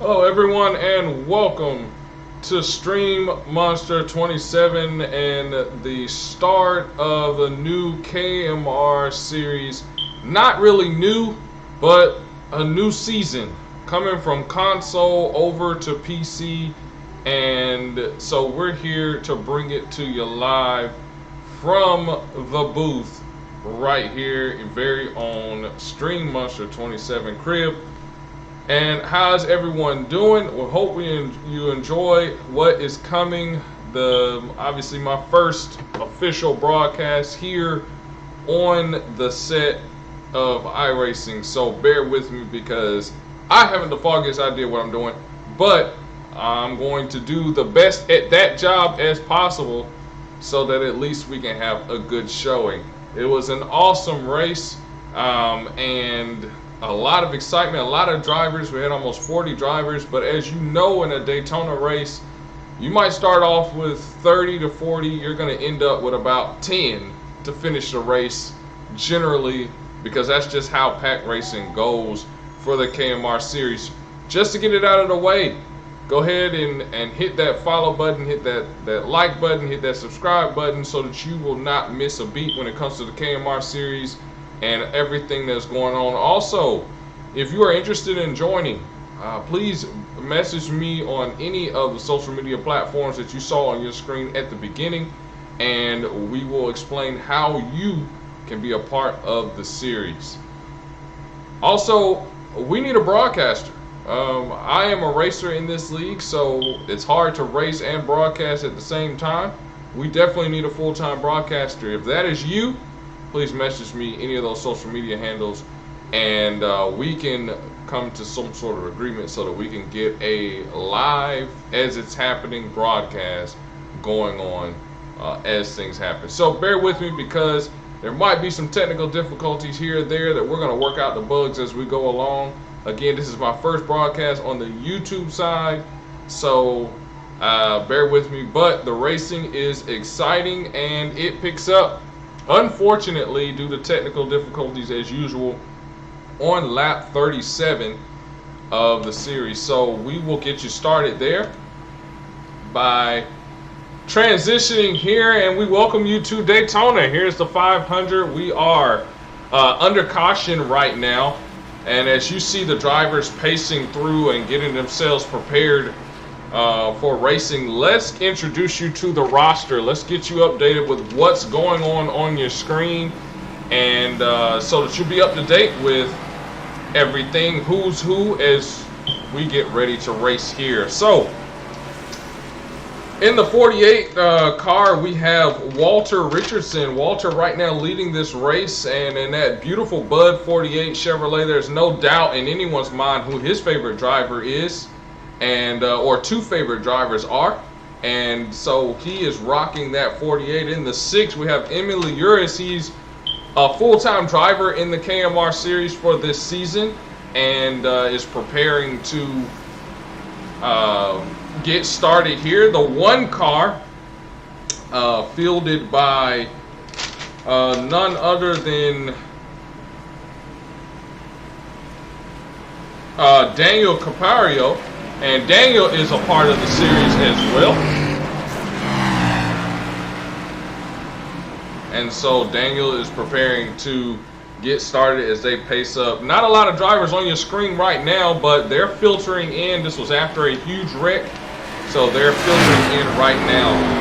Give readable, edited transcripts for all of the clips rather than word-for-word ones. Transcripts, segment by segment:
Hello everyone and welcome to Stream Monster 27 and the start of the new KMR series. Not really new, but a new season coming from console over to PC, and so we're here to bring it to you live from the booth right here, very own Stream Monster 27 crib. And how's everyone doing? Well, hope you enjoy what is coming. Obviously my first official broadcast here on the set of iRacing. So bear with me because I haven't the foggiest idea what I'm doing, but I'm going to do the best at that job as possible so that at least we can have a good showing. It was an awesome race, and a lot of excitement, a lot of drivers. We had almost 40 drivers, but as you know, in a Daytona race, you might start off with 30 to 40. You're going to end up with about 10 to finish the race, generally, because that's just how pack racing goes for the KMR series. Just to get it out of the way, go ahead and hit that follow button, hit that like button, hit that subscribe button so that you will not miss a beat when it comes to the KMR series and everything that's going on. Also, if you are interested in joining, please message me on any of the social media platforms that you saw on your screen at the beginning, and we will explain how you can be a part of the series. Also, we need a broadcaster. I am a racer in this league, so it's hard to race and broadcast at the same time. We definitely need a full-time broadcaster. If that is you, please message me any of those social media handles, and we can come to some sort of agreement so that we can get a live, as it's happening, broadcast going on as things happen. So bear with me because there might be some technical difficulties here or there that we're going to work out the bugs as we go along. Again, this is my first broadcast on the YouTube side, so bear with me, but the racing is exciting and it picks up, unfortunately, due to technical difficulties as usual, on lap 37 of the series. So we will get you started there by transitioning here, and we welcome you to Daytona. Here's the 500. We are under caution right now, and as you see the drivers pacing through and getting themselves prepared for racing, let's introduce you to the roster. Let's get you updated with what's going on your screen, and so that you'll be up to date with everything, who's who, as we get ready to race here. So in the 48 car, we have Walter Richardson. Walter right now leading this race, and in that beautiful Bud 48 Chevrolet, there's no doubt in anyone's mind who his favorite driver is, and or two favorite drivers are, and so he is rocking that 48. In the 6, we have Emily Uris. He's a full-time driver in the KMR series for this season, and is preparing to get started here. The 1 car fielded by none other than Daniel Capario, and Daniel is a part of the series as well. And so Daniel is preparing to get started as they pace up. Not a lot of drivers on your screen right now, but they're filtering in. This was after a huge wreck, so they're filtering in right now.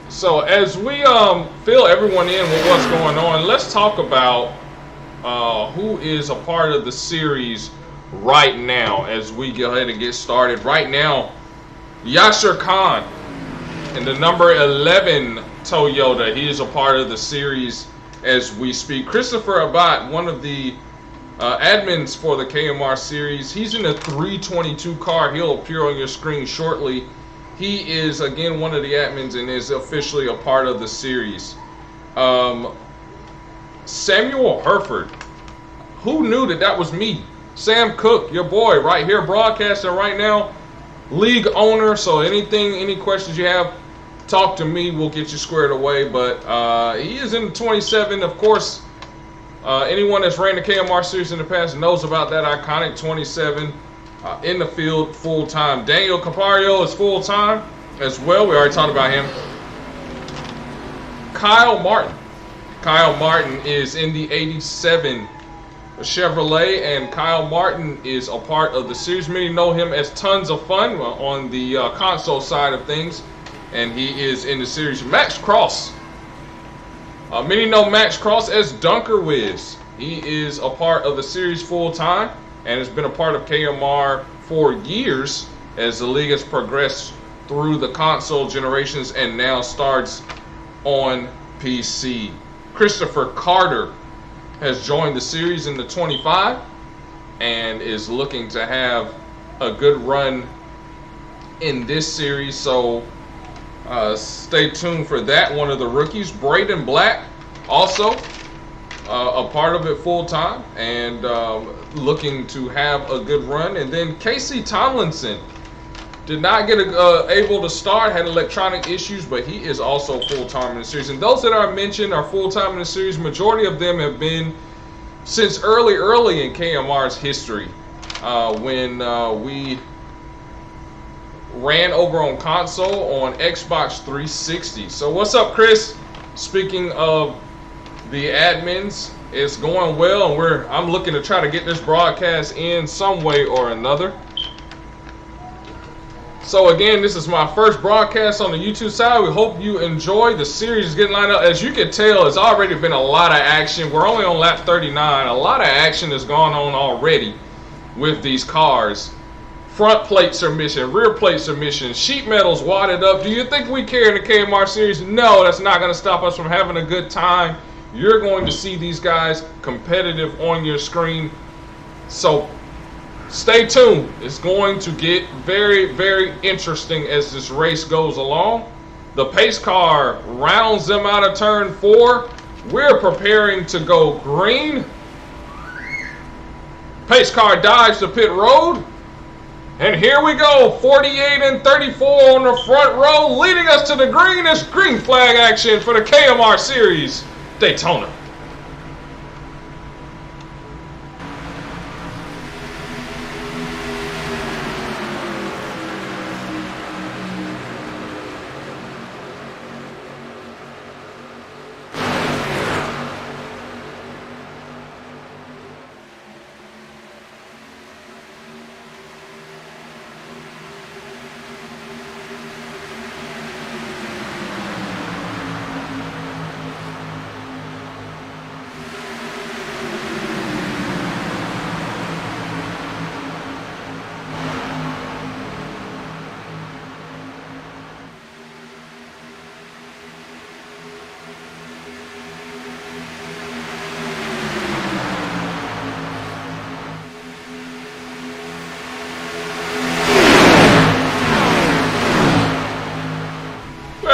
So as we fill everyone in with what's going on, let's talk about who is a part of the series right now as we go ahead and get started. Right now, Yashir Khan in the number 11 Toyota, he is a part of the series as we speak. Christopher Abbat, one of the admins for the KMR series, he's in a 322 car. He'll appear on your screen shortly. He is again one of the admins and is officially a part of the series. Samuel Herford, who knew that was me? Sam Cook, your boy, right here broadcasting right now, league owner. So any questions you have, talk to me, we'll get you squared away. But he is in the 27. Of course, anyone that's ran the KMR series in the past knows about that iconic 27 in the field full-time. Daniel Capario is full-time as well. We already talked about him. Kyle Martin. Kyle Martin is in the 87 Chevrolet, and Kyle Martin is a part of the series. Many know him as Tons of Fun on the console side of things, and he is in the series. Max Cross. Many know Max Cross as Dunker Wiz. He is a part of the series full-time and has been a part of KMR for years as the league has progressed through the console generations and now starts on PC. Christopher Carter has joined the series in the 25 and is looking to have a good run in this series, so stay tuned for that. One of the rookies, Braden Black, also a part of it full-time and looking to have a good run. And then Casey Tomlinson did not get able to start, had electronic issues, but he is also full-time in the series. And those that are mentioned are full-time in the series. Majority of them have been since early in KMR's history when we ran over on console on Xbox 360. So what's up, Chris? Speaking of the admins, it's going well, and I'm looking to try to get this broadcast in some way or another. So again, this is my first broadcast on the YouTube side. We hope you enjoy. The series is getting lined up. As you can tell, it's already been a lot of action. We're only on lap 39. A lot of action has gone on already with these cars. Front plates are missing, rear plates are missing, sheet metal's wadded up. Do you think we care in the KMR series? No, that's not going to stop us from having a good time. You're going to see these guys competitive on your screen. So stay tuned. It's going to get very, very interesting as this race goes along. The pace car rounds them out of turn 4. We're preparing to go green. Pace car dives to pit road. And here we go, 48 and 34 on the front row, leading us to the green. It's green flag action for the KMR Series Daytona.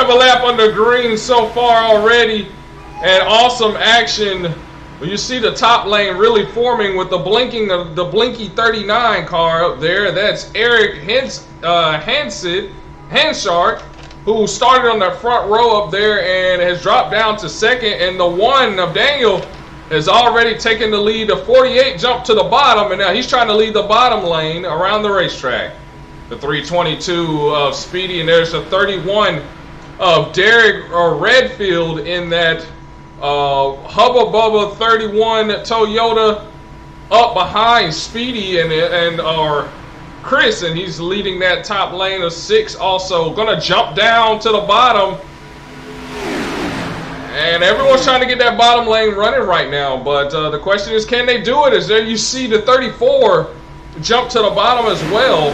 A lap under green so far already, and awesome action when you see the top lane really forming with the blinky 39 car up there. That's Eric Hanshard, who started on the front row up there and has dropped down to second, and the one of Daniel has already taken the lead. The 48 jumped to the bottom, and now he's trying to lead the bottom lane around the racetrack. The 322 of Speedy, and there's a 31 of Derek Redfield in that Hubba Bubba 31 Toyota up behind Speedy and Chris, and he's leading that top lane of 6. Also gonna jump down to the bottom, and everyone's trying to get that bottom lane running right now, but the question is, can they do it? As there you see the 34 jump to the bottom as well.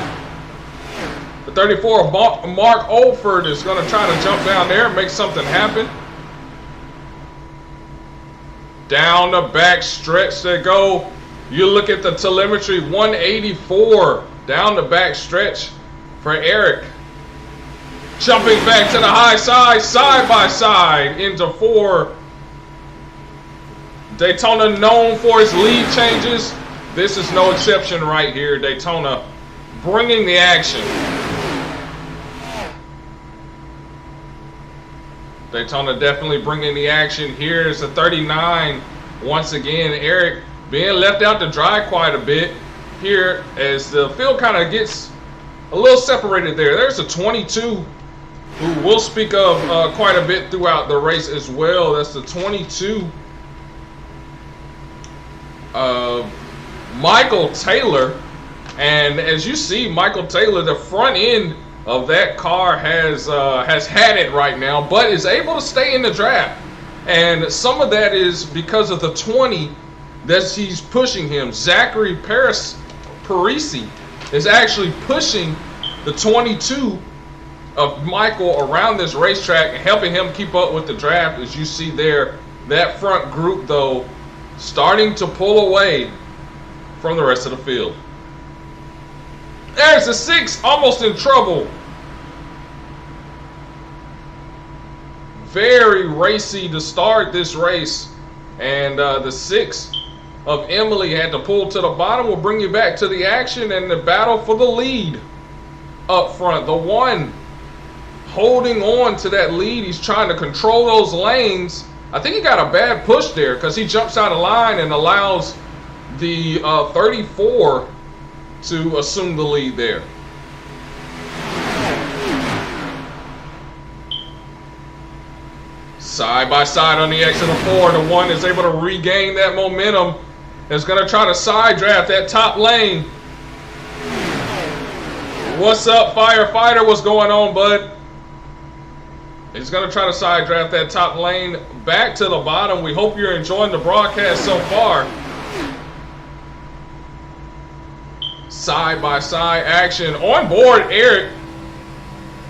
The 34 Mark Olford is going to try to jump down there and make something happen. Down the back stretch they go. You look at the telemetry, 184 down the back stretch for Eric. Jumping back to the high side, side by side into 4. Daytona known for its lead changes. This is no exception right here. Daytona bringing the action. Daytona definitely bringing the action. Here's a 39. Once again, Eric being left out to dry quite a bit here as the field kind of gets a little separated there. There's a 22 who we'll speak of quite a bit throughout the race as well. That's the 22 of Michael Taylor. And as you see, Michael Taylor, the front end of that car has had it right now, but is able to stay in the draft. And some of that is because of the 20 that he's pushing him. Zachary Parisi is actually pushing the 22 of Michael around this racetrack and helping him keep up with the draft. As you see there, that front group, though, starting to pull away from the rest of the field. There's the 6, almost in trouble. Very racy to start this race. And the 6 of Emily had to pull to the bottom. We'll bring you back to the action and the battle for the lead up front. The 1 holding on to that lead. He's trying to control those lanes. I think he got a bad push there because he jumps out of line and allows the 34 to assume the lead there. Side by side on the exit of 4. The 1 is able to regain that momentum. Is going to try to side draft that top lane. What's up, firefighter? What's going on, bud? He's going to try to side draft that top lane back to the bottom. We hope you're enjoying the broadcast so far. Side by side action on board Eric.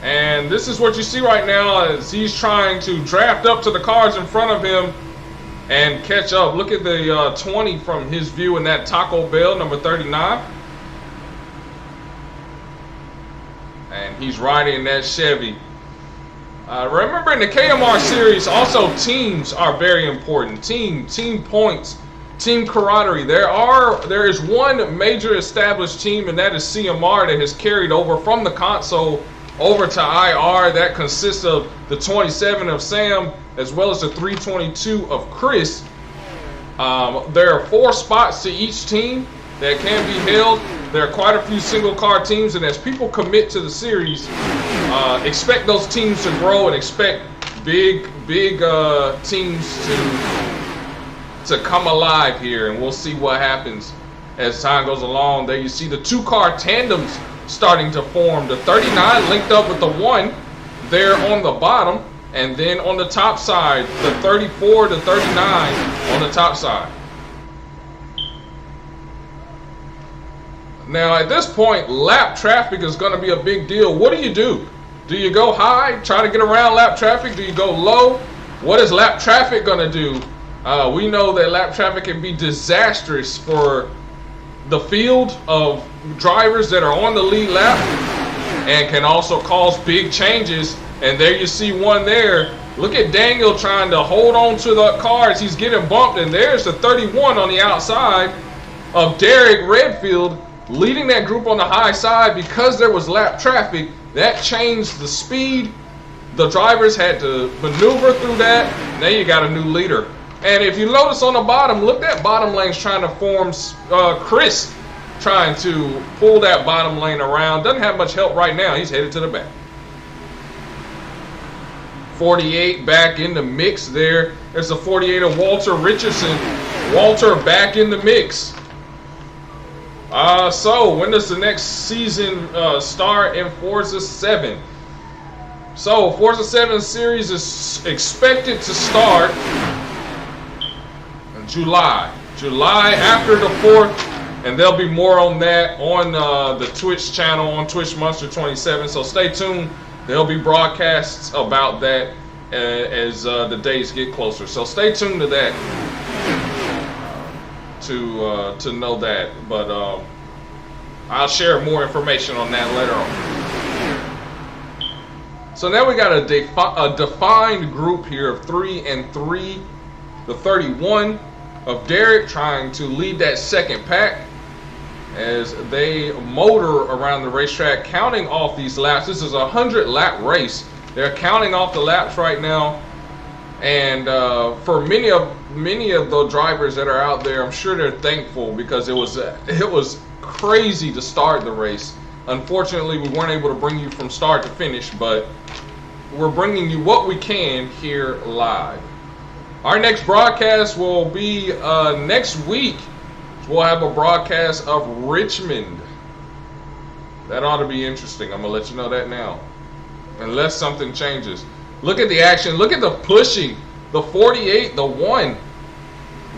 And this is what you see right now as he's trying to draft up to the cars in front of him and catch up. Look at the 20 from his view in that Taco Bell, number 39. And he's riding that Chevy. Remember, in the KMR series, also teams are very important. Team points, team camaraderie. There is one major established team, and that is CMR, that has carried over from the console over to IR. That consists of the 27 of Sam as well as the 322 of Chris. There are 4 spots to each team that can be held. There are quite a few single car teams, and as people commit to the series, expect those teams to grow and expect big teams to come alive here, and we'll see what happens as time goes along. There you see the 2-car tandems starting to form. The 39 linked up with the 1 there on the bottom, and then on the top side, the 34 to 39 on the top side. Now at this point, lap traffic is going to be a big deal. What do? Do you go high, try to get around lap traffic? Do you go low? What is lap traffic going to do? We know that lap traffic can be disastrous for the field of drivers that are on the lead lap and can also cause big changes. And there you see one there. Look at Daniel trying to hold on to the cars. He's getting bumped, and there's the 31 on the outside of Derek Redfield leading that group on the high side. Because there was lap traffic, that changed the speed. The drivers had to maneuver through that. Now you got a new leader. And if you notice on the bottom, look, that bottom lane's trying to form. Chris trying to pull that bottom lane around. Doesn't have much help right now. He's headed to the back. 48 back in the mix there. There's the 48 of Walter Richardson. Walter back in the mix. So when does the next season start in Forza 7? So Forza 7 series is expected to start in July after the 4th, and there'll be more on that on the Twitch channel on Twitch Monster 27. So stay tuned. There'll be broadcasts about that as the days get closer. So stay tuned to that to know that. But I'll share more information on that later on. So now we got a defined group here of 3 and 3. The 31 of Derek trying to lead that second pack as they motor around the racetrack, counting off these laps. This is a 100-lap race. They're counting off the laps right now And for many of the drivers that are out there, I'm sure they're thankful because it was crazy to start the race. Unfortunately, we weren't able to bring you from start to finish, but we're bringing you what we can here live. Our next broadcast will be next week. We'll have a broadcast of Richmond. That ought to be interesting. I'm going to let you know that now. Unless something changes. Look at the action. Look at the pushing. The 48, the 1.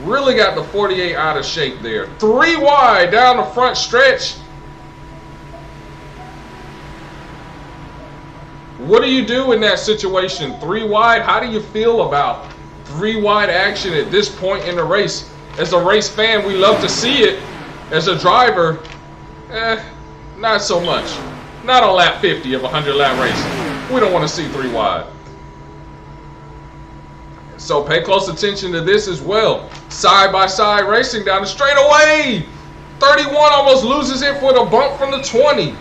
Really got the 48 out of shape there. 3 wide down the front stretch. What do you do in that situation? 3 wide? How do you feel about 3 wide action at this point in the race? As a race fan, we love to see it. As a driver, not so much. Not on lap 50 of a 100-lap race. We don't want to see 3 wide. So pay close attention to this as well. Side-by-side racing down the straightaway. 31 almost loses it for the bump from the 20.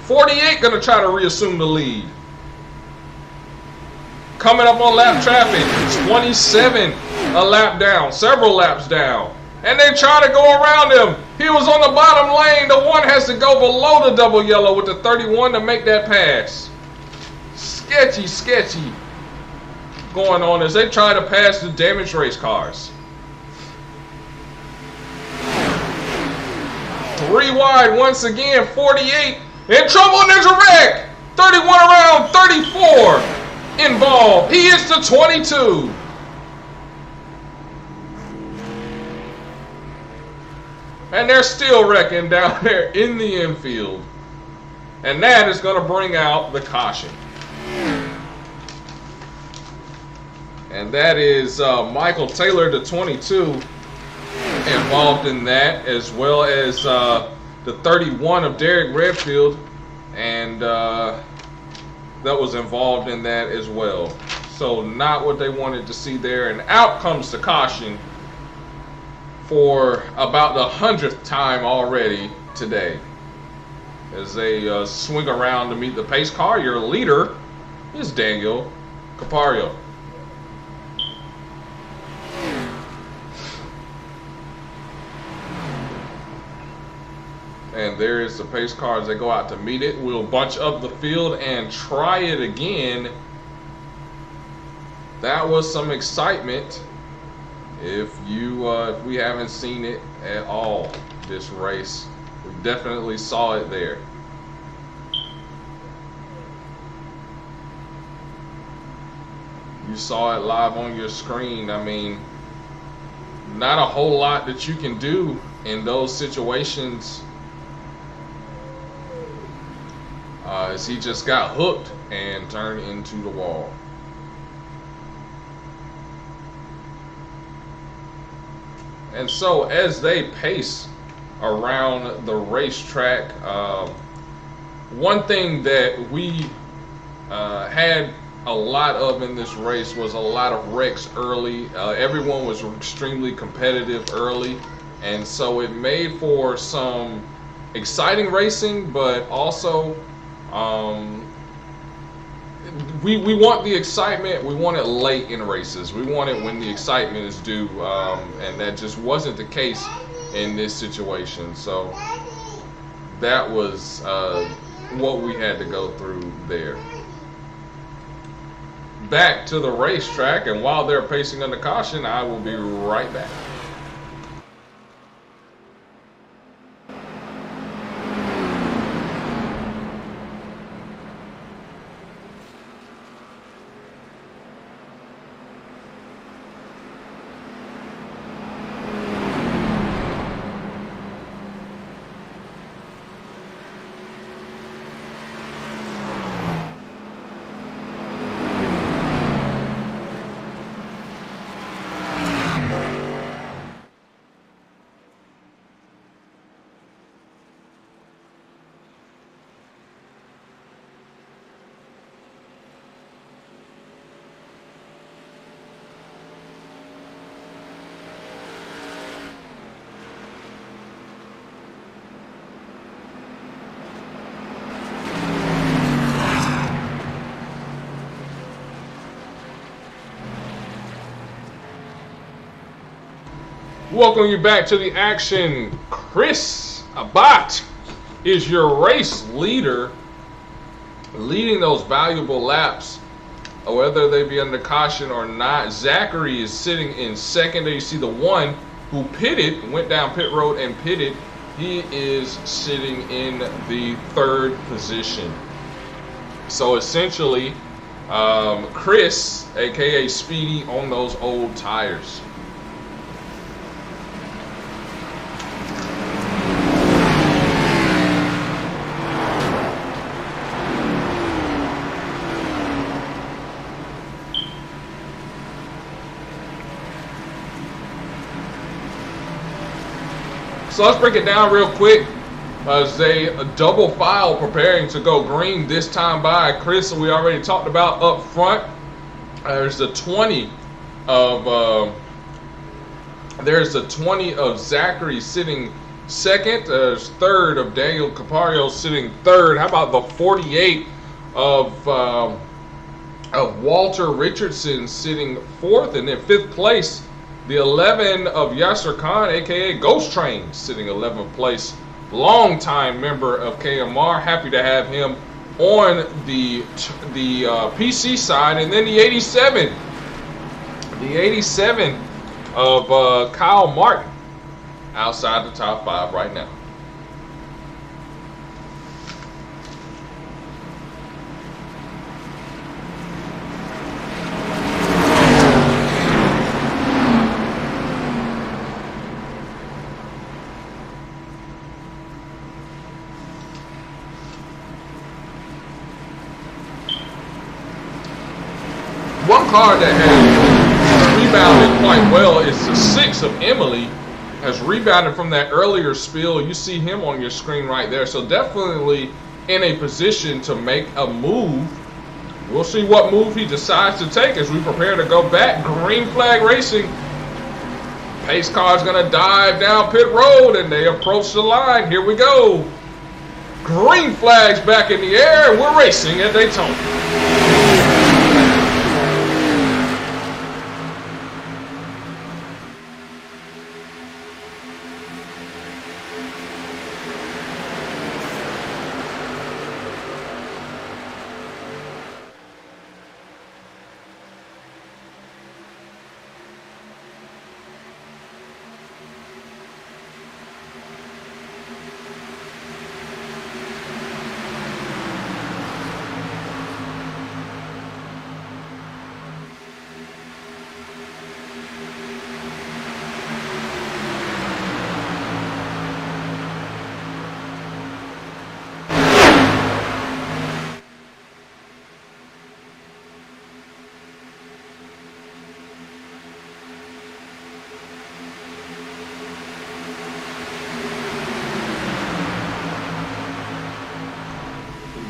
48 going to try to reassume the lead. Coming up on lap traffic. 27 a lap down. Several laps down. And they try to go around him. He was on the bottom lane. The 1 has to go below the double yellow with the 31 to make that pass. Sketchy, sketchy going on as they try to pass the damaged race cars. 3 wide once again. 48 in trouble and there's a wreck. 31 around 34 involved. He is the 22. And they're still wrecking down there in the infield. And that is going to bring out the caution. And that is Michael Taylor, the 22, involved in that, as well as the 31 of Derek Redfield. And that was involved in that as well. So not what they wanted to see there. And out comes the caution for about the 100th time already today. As they swing around to meet the pace car, your leader is Daniel Capario. And there is the pace car as they go out to meet it. We'll bunch up the field and try it again. That was some excitement. If we haven't seen it at all this race, we definitely saw it there. You saw it live on your screen. I mean, not a whole lot that you can do in those situations. As he just got hooked and turned into the wall. And so as they pace around the racetrack, one thing that we had a lot of in this race was a lot of wrecks early. Everyone was extremely competitive early, and so it made for some exciting racing, but also we want the excitement. We want it late in races. We want it when the excitement is due, and that just wasn't the case in this situation. So that was what we had to go through there. Back to the racetrack, and while they're pacing under caution, I will be right back. Welcome you back to the action. Chris Abbott is your race leader, leading those valuable laps, whether they be under caution or not. Zachary is sitting in second. There you see the one who pitted, went down pit road and pitted. He is sitting in the third position. So essentially, Chris, aka Speedy, on those old tires. So let's break it down real quick as they double file preparing to go green this time by. Chris, we already talked about up front. There's the 20 of Zachary sitting second. There's third of Daniel Capario sitting third. How about the 48 of Walter Richardson sitting fourth, and then fifth place, the 11 of Yasser Khan, aka Ghost Train, sitting 11th place. Longtime member of KMR. Happy to have him on the PC side. And then the 87 of Kyle Martin outside the top 5 right now. One car that has rebounded quite well is the 6 of Emily. Has rebounded from that earlier spill. You see him on your screen right there. So definitely in a position to make a move. We'll see what move he decides to take as we prepare to go back. Green flag racing. Pace car is going to dive down pit road and they approach the line. Here we go. Green flags back in the air and we're racing at Daytona.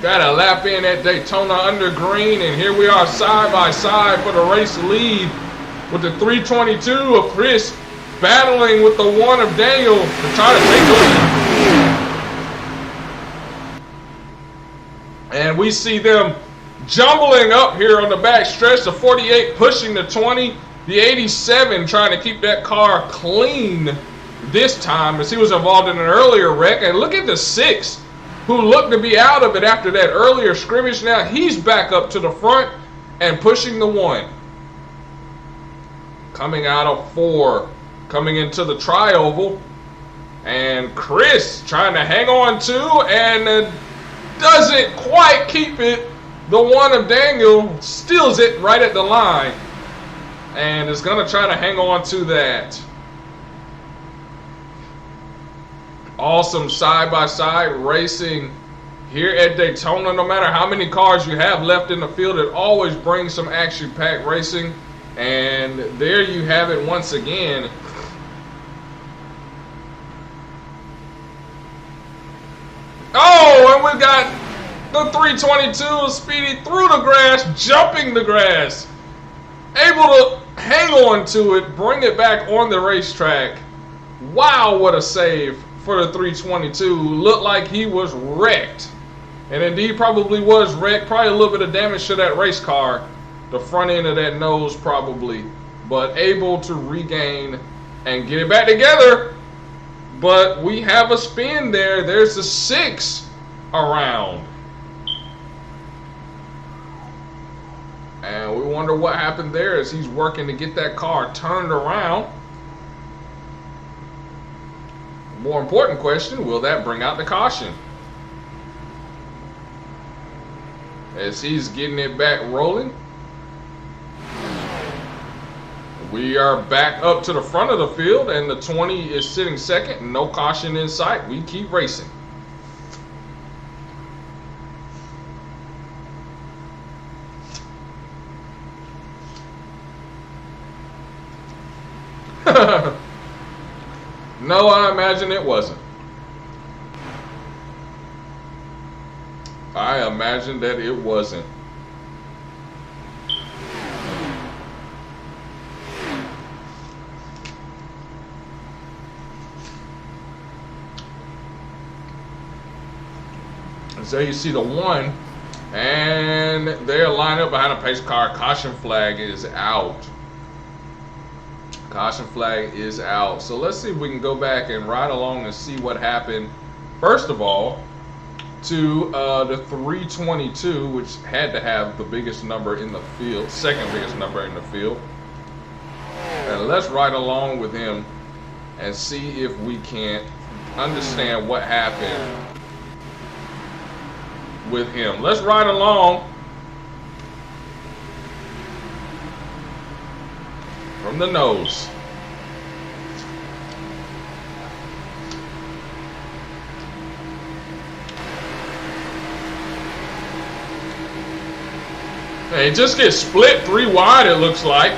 Got a lap in at Daytona under green, and here we are side by side for the race lead with the 322 of Chris battling with the 1 of Daniel to try to take the lead. And we see them jumbling up here on the back stretch, the 48 pushing the 20, the 87 trying to keep that car clean this time as he was involved in an earlier wreck. And look at the 6. Who looked to be out of it after that earlier scrimmage. Now he's back up to the front and pushing the 1. Coming out of 4, coming into the tri-oval. And Chris trying to hang on to and doesn't quite keep it. The 1 of Daniel steals it right at the line and is going to try to hang on to that. Awesome side-by-side racing here at Daytona. No matter how many cars you have left in the field, it always brings some action-packed racing. And there you have it once again. Oh, and we got the 322 Speedy through the grass, jumping the grass. Able to hang on to it, bring it back on the racetrack. Wow, what a save for the 322. Looked like he was wrecked. And indeed probably was wrecked. Probably a little bit of damage to that race car. The front end of that nose probably. But able to regain and get it back together. But we have a spin there. There's a 6 around. And we wonder what happened there as he's working to get that car turned around. More important question, will that bring out the caution? As he's getting it back rolling. We are back up to the front of the field, and the 20 is sitting second. No caution in sight. We keep racing. No, I imagine it wasn't. I imagine that it wasn't. So you see the 1, and they're lined up behind a pace car. Caution flag is out. Caution flag is out. So let's see if we can go back and ride along and see what happened. First of all, to the 322, which had to have the biggest number in the field, second biggest number in the field. And let's ride along with him and see if we can understand what happened with him. Let's ride along from the nose. It just gets split 3 wide, it looks like.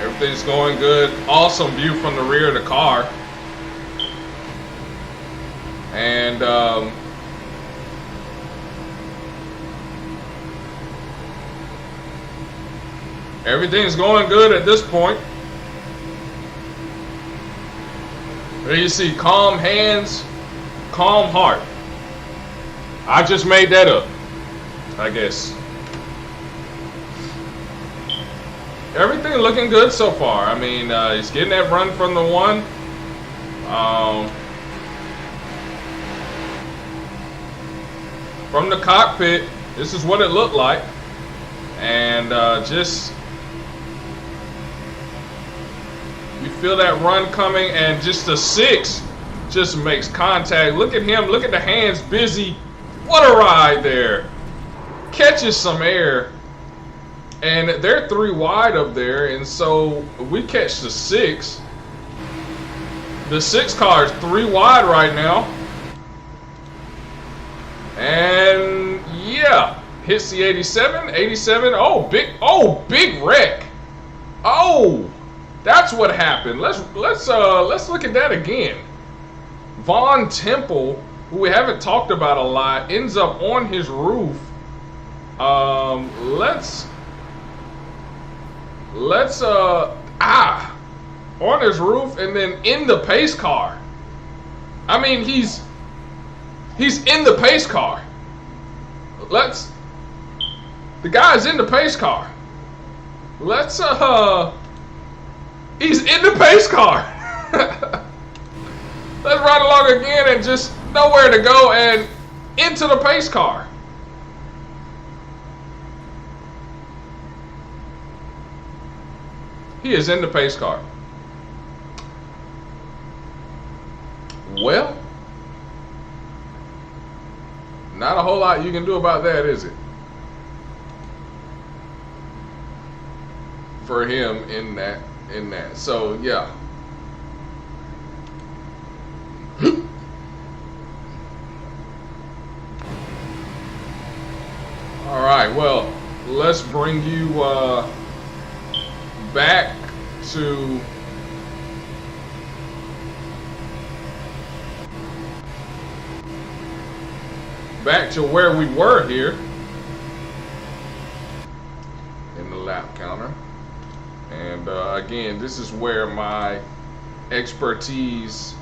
Everything's going good. Awesome view from the rear of the car. And everything's going good at this point. There you see calm hands, calm heart. I just made that up, I guess. Everything looking good so far. I mean, he's getting that run from the 1. From the cockpit, this is what it looked like. And just, you feel that run coming, and just the 6 just makes contact. Look at him. Look at the hands busy. What a ride there. Catches some air. And they're 3 wide up there, and so we catch the 6. The 6 car is 3 wide right now. And yeah, hits the 87. 87. Oh, big wreck. Oh, that's what happened. Let's look at that again. Von Temple, who we haven't talked about a lot, ends up on his roof. On his roof, and then in the pace car. I mean, he's in the pace car. The guy's in the pace car. He's in the pace car. Let's ride along again, and just nowhere to go, and into the pace car. He is in the pace car. Well, not a whole lot you can do about that, is it? For him in that. So yeah. All right. Well, let's bring you back to where we were here in the lap counter. And again, this is where my expertise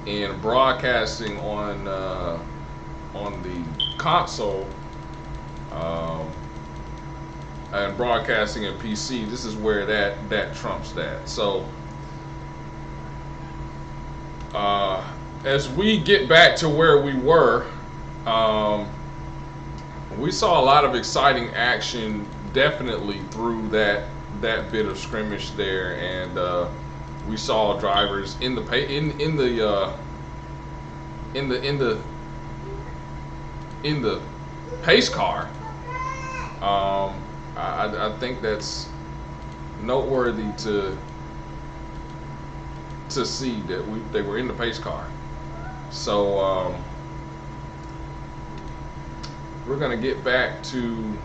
in broadcasting on the console and broadcasting and PC, this is where that trumps that. So as we get back to where we were, we saw a lot of exciting action definitely through that bit of scrimmage there, and we saw drivers in the pace car. I think that's noteworthy to see that they were in the pace car. So we're gonna get back to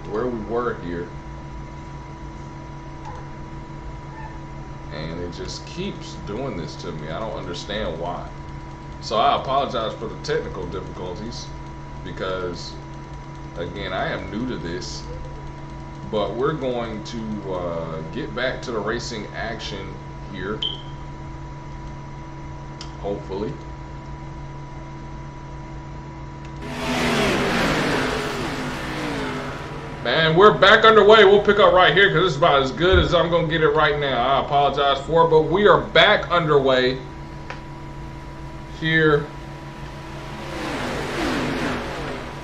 where we were here, and it just keeps doing this to me. I don't understand why. So I apologize for the technical difficulties, because again, I am new to this, but we're going to get back to the racing action here, hopefully. Man, we're back underway. We'll pick up right here because it's about as good as I'm going to get it right now. I apologize for it, but we are back underway here.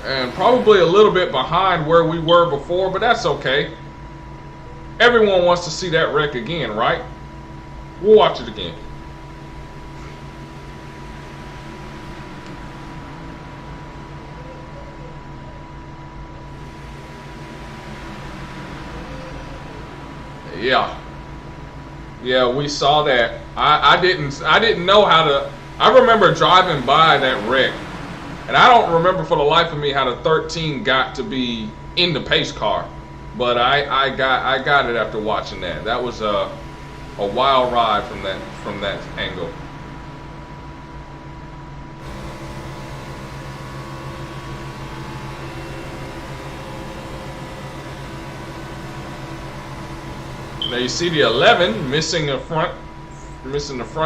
And probably a little bit behind where we were before, but that's okay. Everyone wants to see that wreck again, right? We'll watch it again. Yeah, we saw that. I didn't know how to. I remember driving by that wreck, and I don't remember for the life of me how the 13 got to be in the pace car. But I got it after watching that. That was a wild ride from that angle. Now you see the 11 missing the front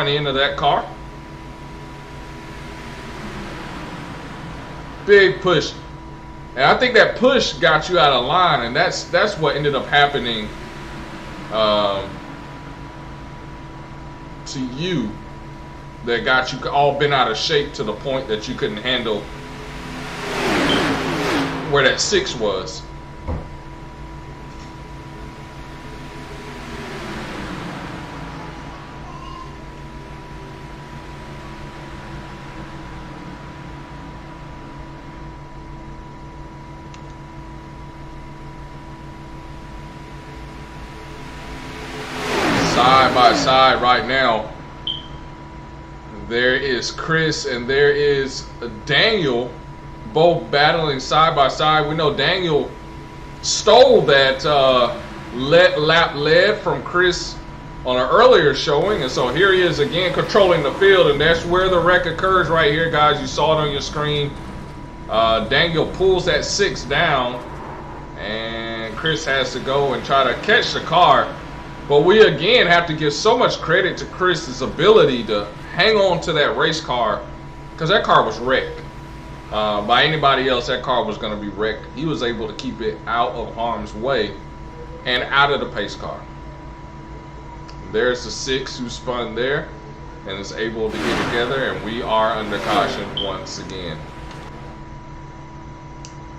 end of that car. Big push, and I think that push got you out of line, and that's what ended up happening to you. That got you all bent out of shape to the point that you couldn't handle where that 6 was. Side by side right now, there is Chris and there is Daniel, both battling side by side. We know Daniel stole that lap lead from Chris on an earlier showing, and so here he is again controlling the field, and that's where the wreck occurs right here, guys. You saw it on your screen. Daniel pulls that 6 down, and Chris has to go and try to catch the car. But we again have to give so much credit to Chris's ability to hang on to that race car, because that car was wrecked. By anybody else, that car was going to be wrecked. He was able to keep it out of harm's way and out of the pace car. There's the 6 who spun there and is able to get together, and we are under caution once again.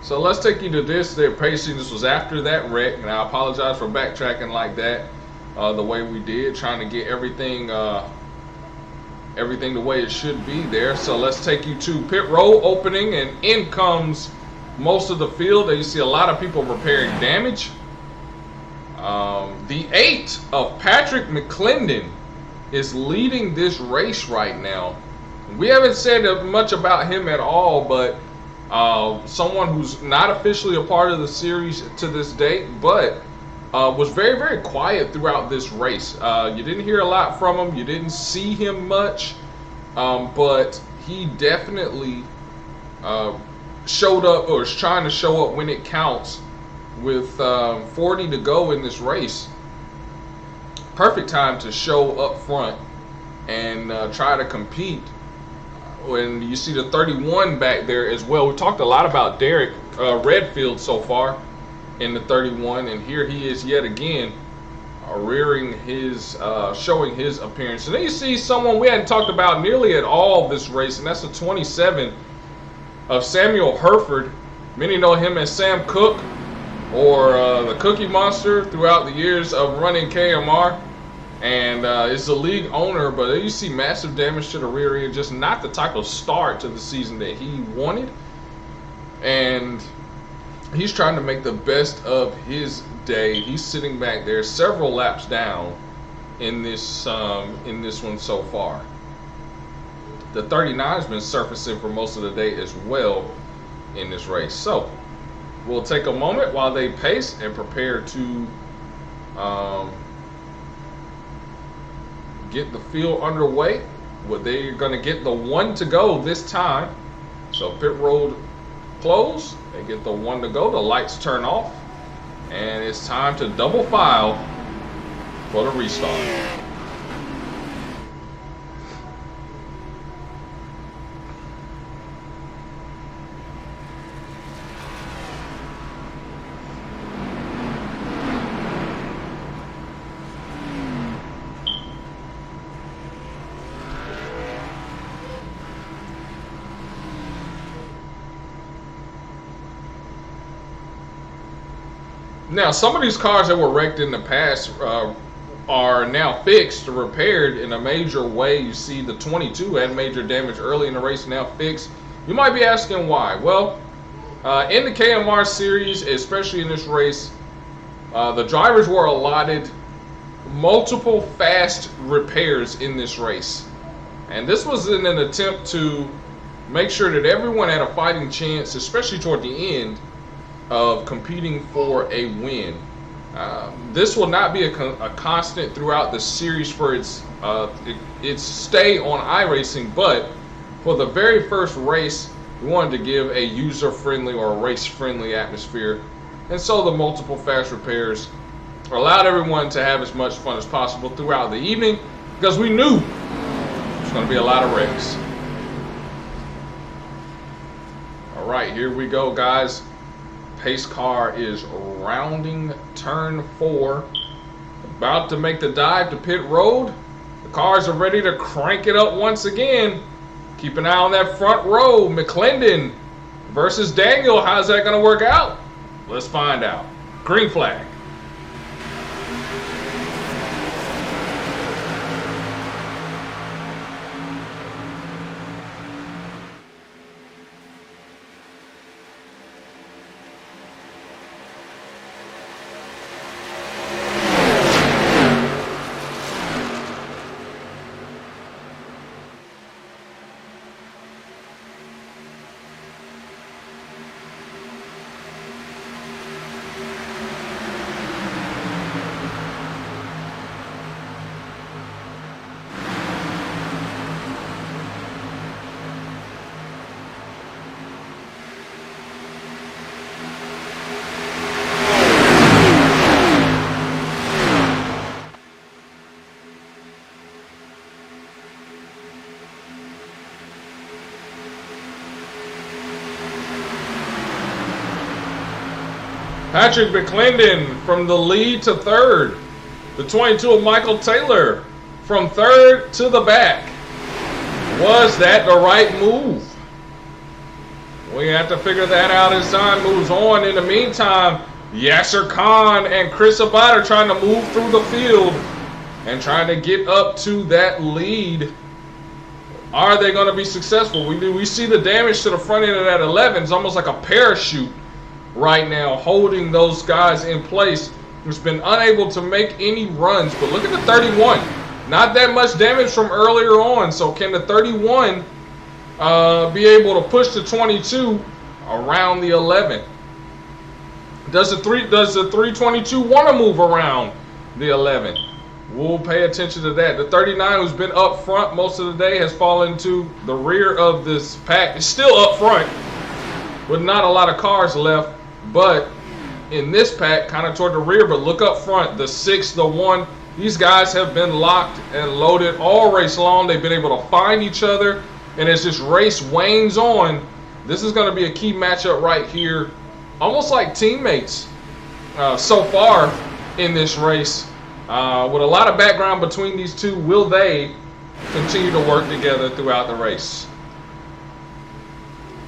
So let's take you to this. Their pacing. This was after that wreck, and I apologize for backtracking like that. The way we did, trying to get everything the way it should be there. So let's take you to pit road opening, and in comes most of the field. There you see a lot of people repairing damage. The 8 of Patrick McClendon is leading this race right now. We haven't said much about him at all, but someone who's not officially a part of the series to this date, but was very, very quiet throughout this race. You didn't hear a lot from him. You didn't see him much, but he definitely showed up, or is trying to show up when it counts, with 40 to go in this race. Perfect time to show up front and try to compete And you see the 31 back there as well. We talked a lot about Derek Redfield so far in the 31, and here he is yet again rearing his, showing his appearance. And then you see someone we hadn't talked about nearly at all this race, and that's the 27 of Samuel Herford. Many know him as Sam Cook or the Cookie Monster throughout the years of running KMR. And is the league owner, but you see massive damage to the rear end, just not the type of start to the season that he wanted. And he's trying to make the best of his day. He's sitting back there several laps down in this one so far. The 39 has been surfacing for most of the day as well in this race. So we'll take a moment while they pace and prepare to get the field underway. Well, they're going to get the one to go this time. So pit road close. They get the one to go. The lights turn off. And it's time to double file for the restart. Now, some of these cars that were wrecked in the past are now fixed or repaired in a major way. You see the 22 had major damage early in the race, now fixed. You might be asking why. Well, in the KMR series, especially in this race, the drivers were allotted multiple fast repairs in this race. And this was in an attempt to make sure that everyone had a fighting chance, especially toward the end, of competing for a win. This will not be a constant throughout the series for its stay on iRacing, but for the very first race, we wanted to give a user-friendly or a race-friendly atmosphere, and so the multiple fast repairs allowed everyone to have as much fun as possible throughout the evening, because we knew there's going to be a lot of wrecks. All right, here we go, guys. Pace car is rounding turn 4, about to make the dive to pit road. The cars are ready to crank it up once again. Keep an eye on that front row. McClendon versus Daniel. How's that going to work out? Let's find out. Green flag. Patrick McClendon from the lead to third. The 22 of Michael Taylor from third to the back. Was that the right move? We have to figure that out as time moves on. In the meantime, Yasser Khan and Chris Abad are trying to move through the field and trying to get up to that lead. Are they going to be successful? We see the damage to the front end of that 11. It's almost like a parachute right now, holding those guys in place. It's been unable to make any runs. But look at the 31. Not that much damage from earlier on. So can the 31 be able to push the 22 around the 11? Does the 322 want to move around the 11? We'll pay attention to that. The 39, who's been up front most of the day, has fallen to the rear of this pack. It's still up front with not a lot of cars left, but in this pack, kind of toward the rear. But look up front, the 6, the 1. These guys have been locked and loaded all race long. They've been able to find each other And as this race wanes on, this is going to be a key matchup right here. Almost like teammates so far in this race. With a lot of background between these two, will they continue to work together throughout the race?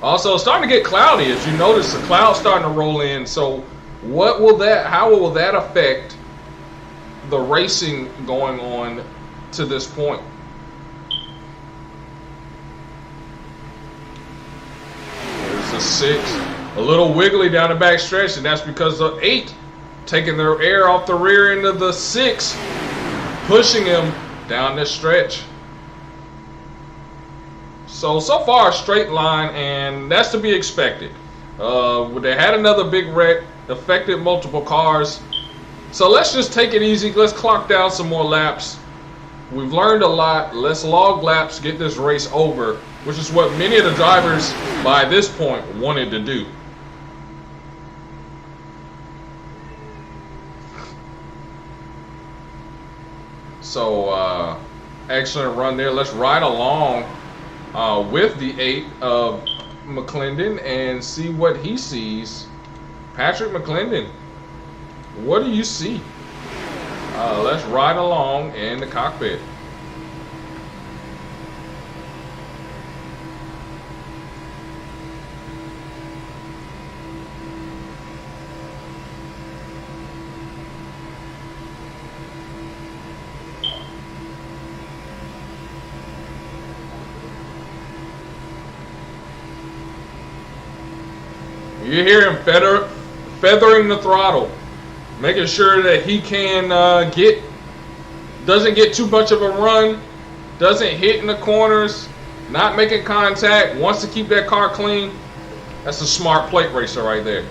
Also, it's starting to get cloudy. As you notice, the clouds starting to roll in. So how will that affect the racing going on to this point? There's the 6, a little wiggly down the back stretch, and that's because the 8 taking their air off the rear end of the 6, pushing him down this stretch. So far, a straight line, and that's to be expected. They had another big wreck, affected multiple cars. So let's just take it easy. Let's clock down some more laps. We've learned a lot. Let's log laps, get this race over, which is what many of the drivers by this point wanted to do. So excellent run there. Let's ride along with the 8 of McClendon and see what he sees. Patrick McClendon, what do you see? Let's ride along in the cockpit. You hear him feathering the throttle, making sure that he can doesn't get too much of a run, doesn't hit in the corners, not making contact, wants to keep that car clean. That's a smart plate racer right there.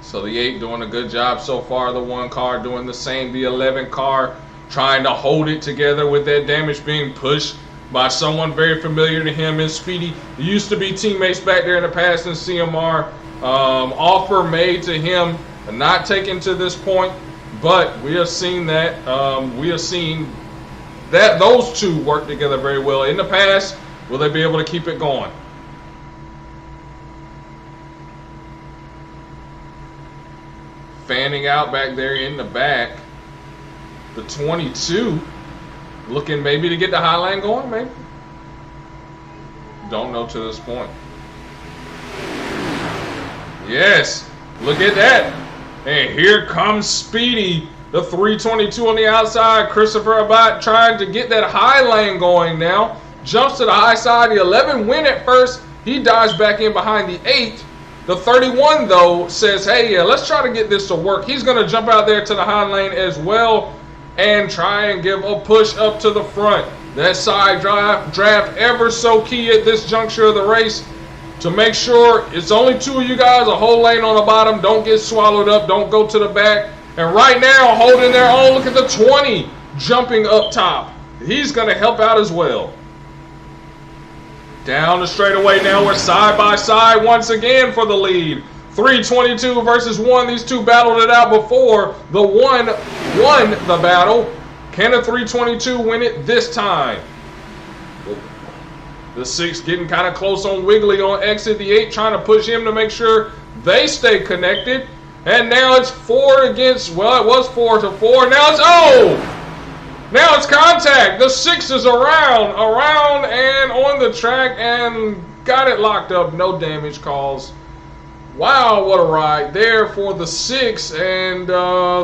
So the 8 doing a good job so far. The 1 car doing the same. The 11 car trying to hold it together with that damage being pushed by someone very familiar to him in Speedy. He used to be teammates back there in the past in CMR. Offer made to him, not taken to this point, but we have seen that those two work together very well in the past. Will they be able to keep it going? Fanning out back there in the back. The 22 looking maybe to get the high line going, maybe. Don't know to this point. Yes, look at that. And here comes Speedy, the 322 on the outside. Christopher Abbott trying to get that high lane going now. Jumps to the high side. The 11 win at first. He dives back in behind the 8. The 31, though, says, hey, let's try to get this to work. He's going to jump out there to the high lane as well and try and give a push up to the front. That side draft ever so key at this juncture of the race to make sure it's only 2 of you guys, a whole lane on the bottom. Don't get swallowed up. Don't go to the back. And right now, holding their own. Look at the 20 jumping up top. He's going to help out as well. Down the straightaway now, we're side by side once again for the lead. 322 versus 1. These two battled it out before. The 1 won the battle. Can the 322 win it this time? The 6 getting kind of close on Wiggly on exit. The 8 trying to push him to make sure they stay connected. And now it's 4 against, well, it was 4 to 4. Now it's, now it's contact. The 6 is around and on the track and got it locked up. No damage calls. Wow, what a ride there for the 6. And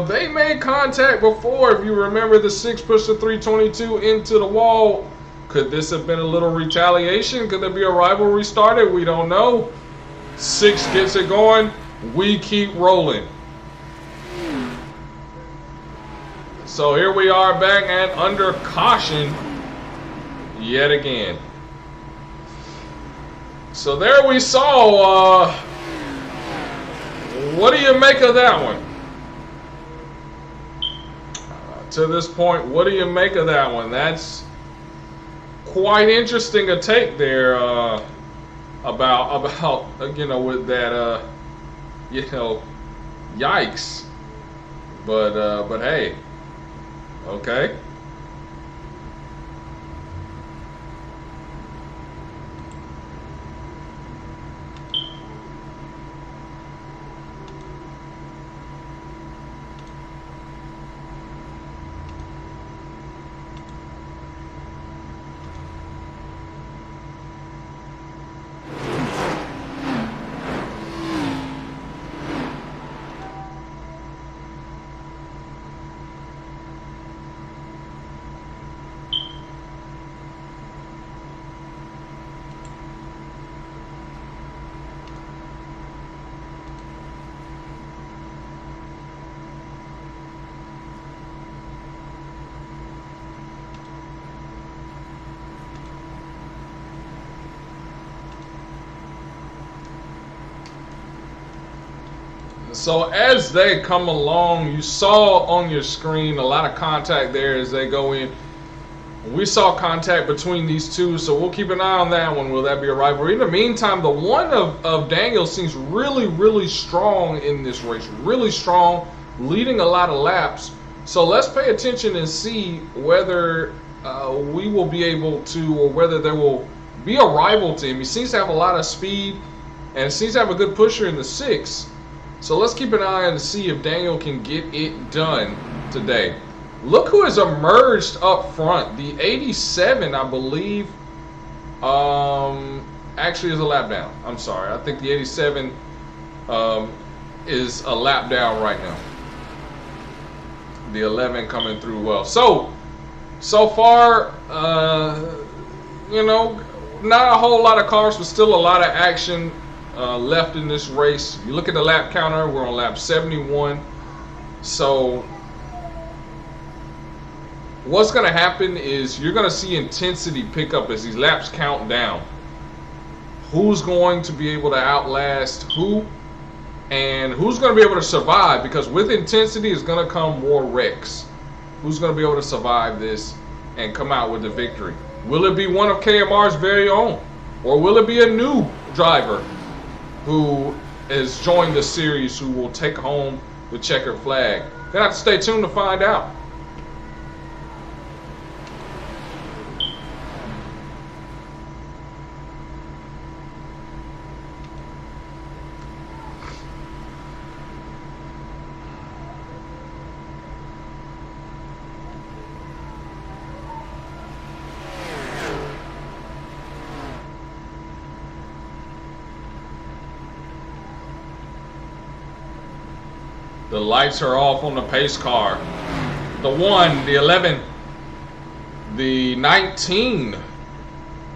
they made contact before. If you remember, the 6 pushed the 322 into the wall. Could this have been a little retaliation? Could there be a rivalry started? We don't know. 6 gets it going. We keep rolling. So here we are back and under caution yet again. So there we saw, what do you make of that one? To this point, what do you make of that one? That's quite interesting a take there about you know, with that you know, yikes. But hey, okay. So as they come along, you saw on your screen a lot of contact there as they go in. We saw contact between these two, so we'll keep an eye on that one. Will that be a rivalry? In the meantime, the one of Daniel seems really strong in this race. Really strong, leading a lot of laps. So let's pay attention and see whether we will be able to, or whether there will be a rival to him. He seems to have a lot of speed and seems to have a good pusher in the 6. So let's keep an eye on to see if Daniel can get it done today. Look who has emerged up front. The 87, I believe, actually is a lap down. I'm sorry. I think the 87 is a lap down right now. The 11 coming through well. So far, you know, not a whole lot of cars, but still a lot of action left in this race. You look at the lap counter, we're on lap 71. So what's going to happen is you're going to see intensity pick up as these laps count down. Who's going to be able to outlast who, and who's going to be able to survive, because with intensity is going to come more wrecks. Who's going to be able to survive this and come out with the victory? Will it be one of KMR's very own, or will it be a new driver who has joined the series who will take home the checkered flag? Gonna have to stay tuned to find out. The lights are off on the pace car. The 1, the 11, the 19,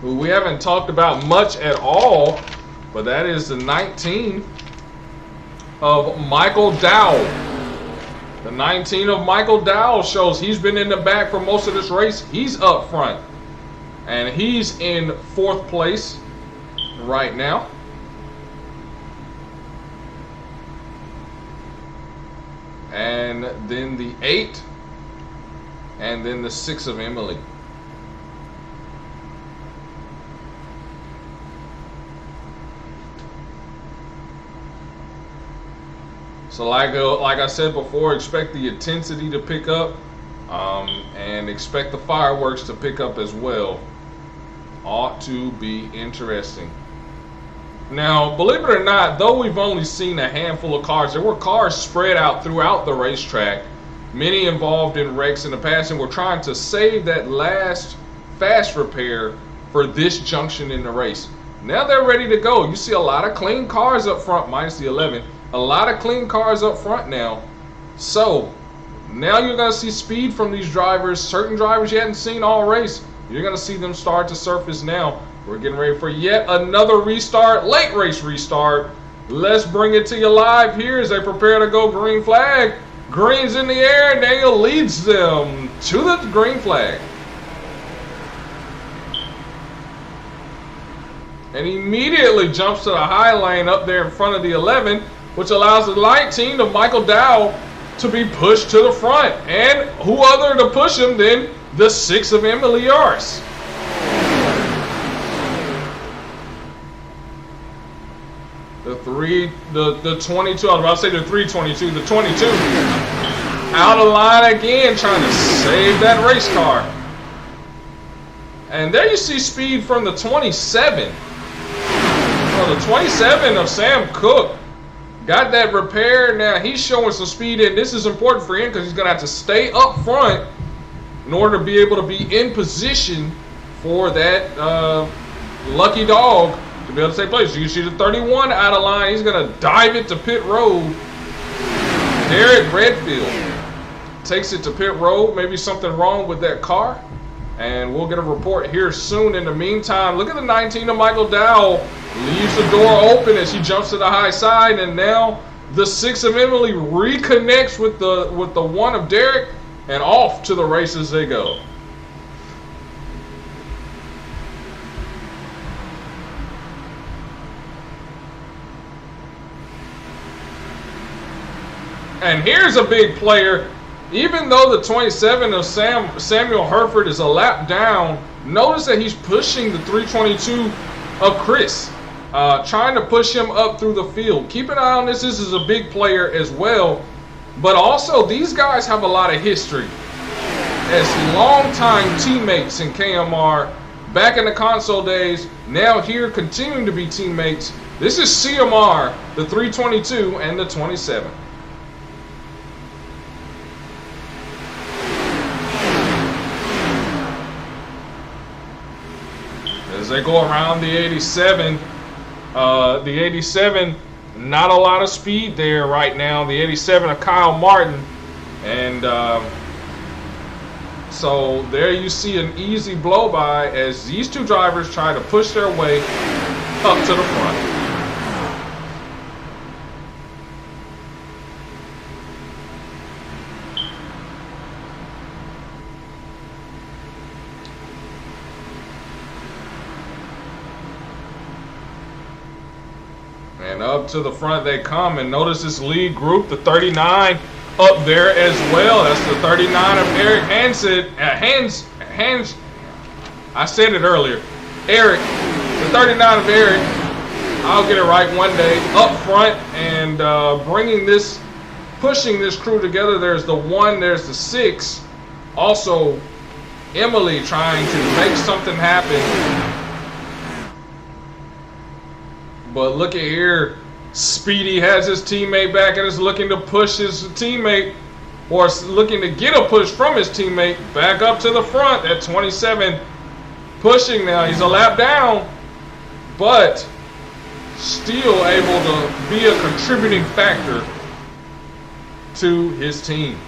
who we haven't talked about much at all, but that is the 19 of Michael Dowell. The 19 of Michael Dowell shows he's been in the back for most of this race. He's up front, and he's in 4th place right now. And then the 8, and then the 6 of Emily. So like I said before, expect the intensity to pick up, and expect the fireworks to pick up as well. Ought to be interesting. Now, believe it or not, though we've only seen a handful of cars, there were cars spread out throughout the racetrack, many involved in wrecks in the past, and we're trying to save that last fast repair for this junction in the race. Now they're ready to go. You see a lot of clean cars up front, minus the 11. A lot of clean cars up front now. So now you're going to see speed from these drivers. Certain drivers you hadn't seen all race, you're going to see them start to surface now. We're getting ready for yet another restart, late race restart. Let's bring it to you live here as they prepare to go green flag. Green's in the air, and Daniel leads them to the green flag. And immediately jumps to the high lane up there in front of the 11, which allows the 19 of Michael Dowell to be pushed to the front. And who other to push him than the 6 of Emily Yaris. the 22, I was about to say the 322, the 22 out of line again, trying to save that race car. And there you see speed from the 27. Well, the 27 of Sam Cooke got that repaired. Now he's showing some speed, and this is important for him because he's going to have to stay up front in order to be able to be in position for that lucky dog to be able to take place. You see the 31 out of line. He's going to dive it to pit road. Derek Redfield takes it to pit road. Maybe something wrong with that car, and we'll get a report here soon. In the meantime, look at the 19 of Michael Dowell. Leaves the door open as he jumps to the high side, and now the 6 of Emily reconnects with the 1 of Derek, and off to the races they go. And here's a big player. Even though the 27 of Samuel Herford is a lap down, notice that he's pushing the 322 of Chris, trying to push him up through the field. Keep an eye on this. This is a big player as well. But also, these guys have a lot of history as longtime teammates in KMR. Back in the console days, now here continuing to be teammates. This is CMR, the 322 and the 27. As they go around the 87, not a lot of speed there right now. The 87 of Kyle Martin, and so there you see an easy blow by as these two drivers try to push their way up to the front. And up to the front they come, and notice this lead group, the 39 up there as well. That's the 39 of Eric Hansen. I said it earlier. Eric, the 39 of Eric. I'll get it right one day. Up front and pushing this crew together. There's the 1, there's the 6. Also, Emily trying to make something happen. But look at here, Speedy has his teammate back and is looking to push his teammate, or looking to get a push from his teammate back up to the front. At 27, pushing now. He's a lap down, but still able to be a contributing factor to his team.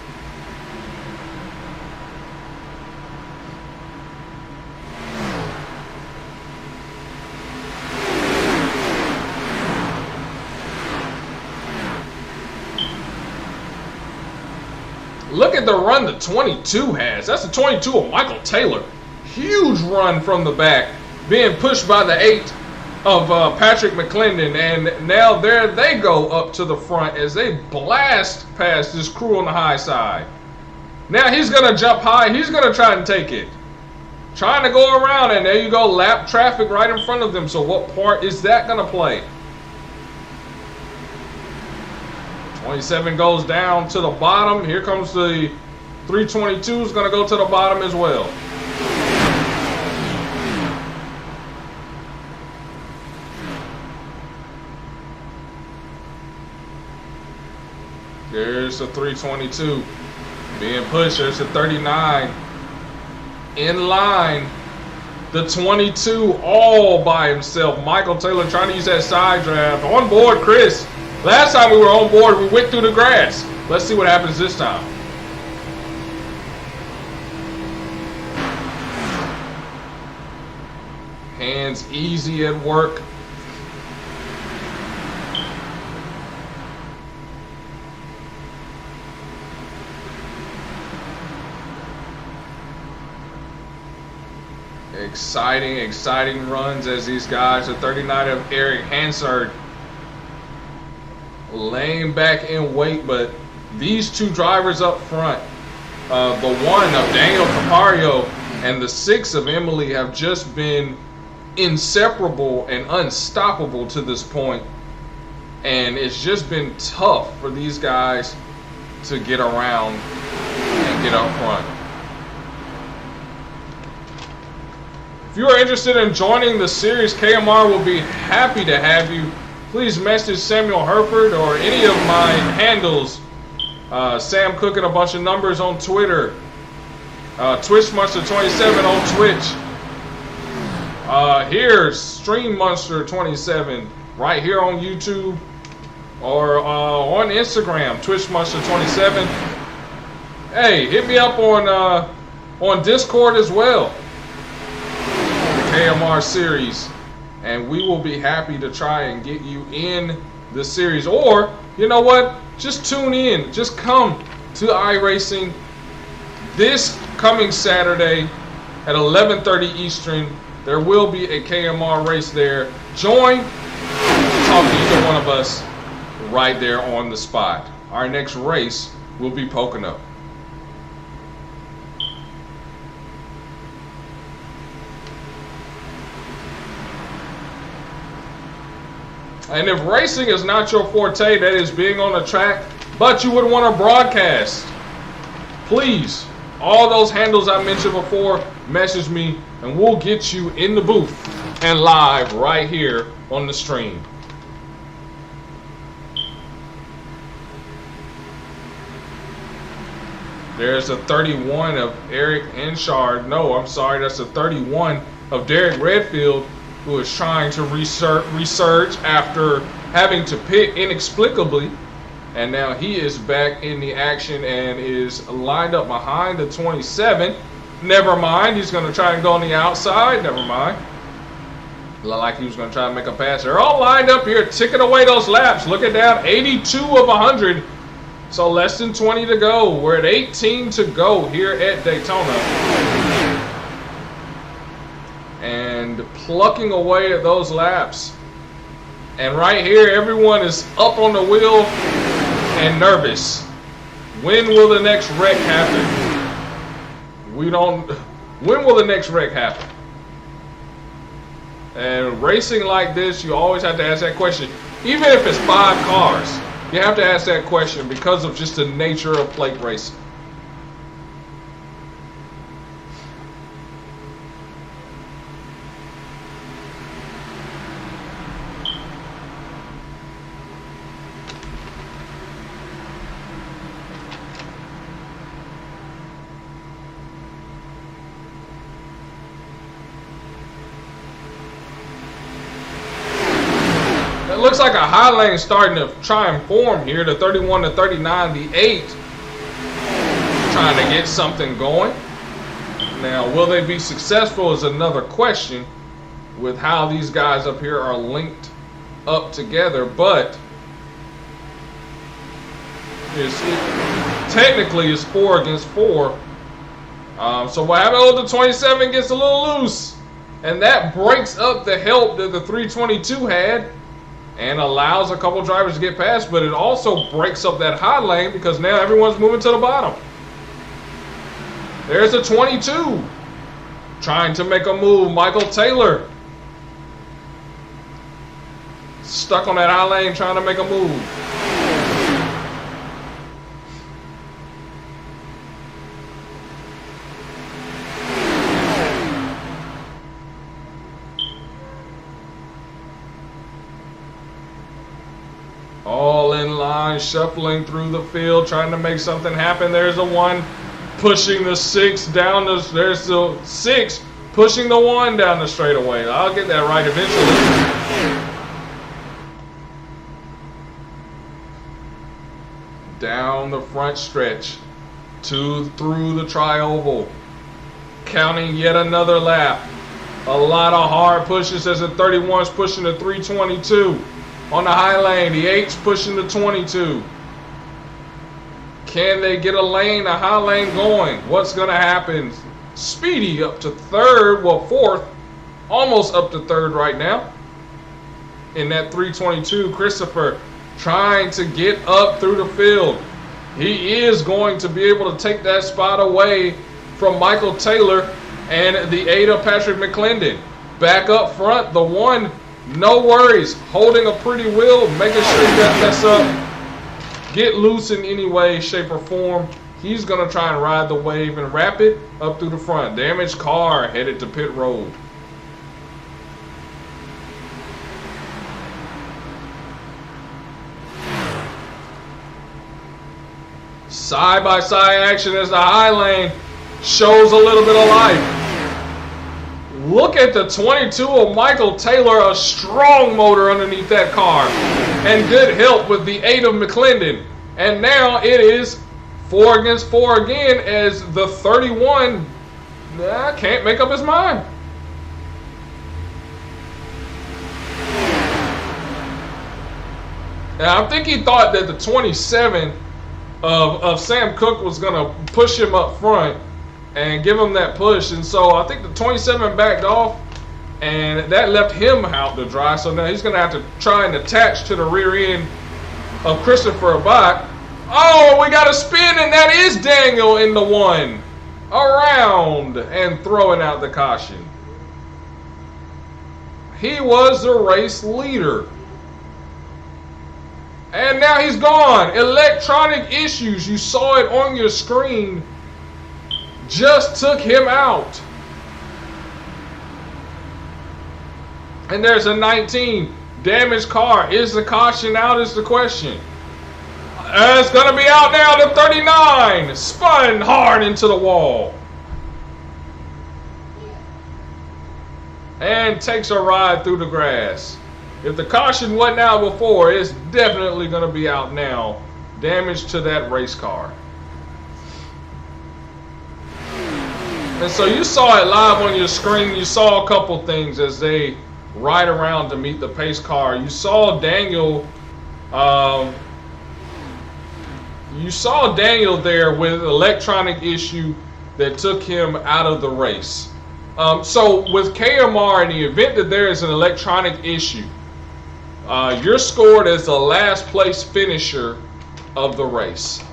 Look at the run the 22 has. That's the 22 of Michael Taylor. Huge run from the back, being pushed by the 8 of Patrick McClendon. And now there they go up to the front as they blast past this crew on the high side. Now he's going to jump high. He's going to try and take it. Trying to go around, and there you go. Lap traffic right in front of them. So what part is that going to play? 27 goes down to the bottom. Here comes the 322 is going to go to the bottom as well. There's the 322 being pushed. There's the 39 in line. The 22 all by himself. Michael Taylor trying to use that side draft. On board, Chris. Last time we were on board, we went through the grass. Let's see what happens this time. Hands easy at work. Exciting runs as these guys, the 39 of Eric Hansard, laying back in wait, but these two drivers up front, the 1 of Daniel Capario and the 6 of Emily, have just been inseparable and unstoppable to this point. And it's just been tough for these guys to get around and get up front. If you are interested in joining the series, KMR will be happy to have you. Please message Samuel Herford or any of my handles. Sam Cooking a bunch of numbers on Twitter. Twitch Monster 27 on Twitch. Here's Stream Monster 27 right here on YouTube or on Instagram, Twitch Monster 27. Hey, hit me up on Discord as well. KMR series, and we will be happy to try and get you in the series. Or, you know what? Just tune in. Just come to iRacing this coming Saturday at 11:30 Eastern. There will be a KMR race there. Join. Talk to either one of us right there on the spot. Our next race will be Pocono. And if racing is not your forte, that is being on the track, but you would want to broadcast, please, all those handles I mentioned before, message me and we'll get you in the booth and live right here on the stream. There's a 31 of Eric Enshard. No, I'm sorry, that's a 31 of Derek Redfield, who is trying to resurge after having to pit inexplicably. And now he is back in the action and is lined up behind the 27. Never mind, he's going to try and go on the outside. Never mind. Looked like he was going to try and make a pass. They're all lined up here, ticking away those laps. Look at that, 82 of 100. So less than 20 to go. We're at 18 to go here at Daytona. And plucking away at those laps. And right here, everyone is up on the wheel and nervous. When will the next wreck happen? When will the next wreck happen? And racing like this, you always have to ask that question. Even if it's 5 cars, you have to ask that question because of just the nature of plate racing. It looks like a high lane starting to try and form here. The 31 to 39, the 8 trying to get something going. Now, will they be successful is another question with how these guys up here are linked up together, but technically it's 4 against 4. So what happened? Oh, the 27 gets a little loose, and that breaks up the help that the 322 had and allows a couple drivers to get past, but it also breaks up that high lane because now everyone's moving to the bottom. There's a 22 trying to make a move. Michael Taylor stuck on that high lane trying to make a move. All in line, shuffling through the field, trying to make something happen. There's a 1 pushing the 6 down the. There's the 6 pushing the 1 down the straightaway. I'll get that right eventually. Down the front stretch, through the tri-oval, counting yet another lap. A lot of hard pushes as the 31's pushing the 322. On the high lane, the 8's pushing the 22. Can they get a high lane going? What's going to happen? Speedy up to 3rd, well 4th, almost up to 3rd right now. In that 322, Christopher trying to get up through the field. He is going to be able to take that spot away from Michael Taylor and the 8 of Patrick McClendon. Back up front, the 1 No worries. Holding a pretty wheel, making sure he doesn't mess up, get loose in any way, shape, or form. He's going to try and ride the wave and wrap it up through the front. Damaged car headed to pit road. Side-by-side action as the high lane shows a little bit of life. Look at the 22 of Michael Taylor, a strong motor underneath that car. And good help with the 8 of McClendon. And now it is 4 against 4 again as the 31 can't make up his mind. And I think he thought that the 27 of Sam Cooke was going to push him up front and give him that push. And so I think the 27 backed off, and that left him out to dry. So now he's going to have to try and attach to the rear end of Christopher Abbott. Oh, we got a spin, and that is Daniel in the one. Around and throwing out the caution. He was the race leader. And now he's gone. Electronic issues. You saw it on your screen. Just took him out. And there's a 19. Damaged car. Is the caution out is the question. It's going to be out now to 39. Spun hard into the wall. And takes a ride through the grass. If the caution wasn't out before, it's definitely going to be out now. Damage to that race car. And so you saw it live on your screen. You saw a couple things as they ride around to meet the pace car. You saw Daniel. You saw Daniel there with an electronic issue that took him out of the race. So with KMR, in the event that there is an electronic issue, you're scored as the last place finisher of the race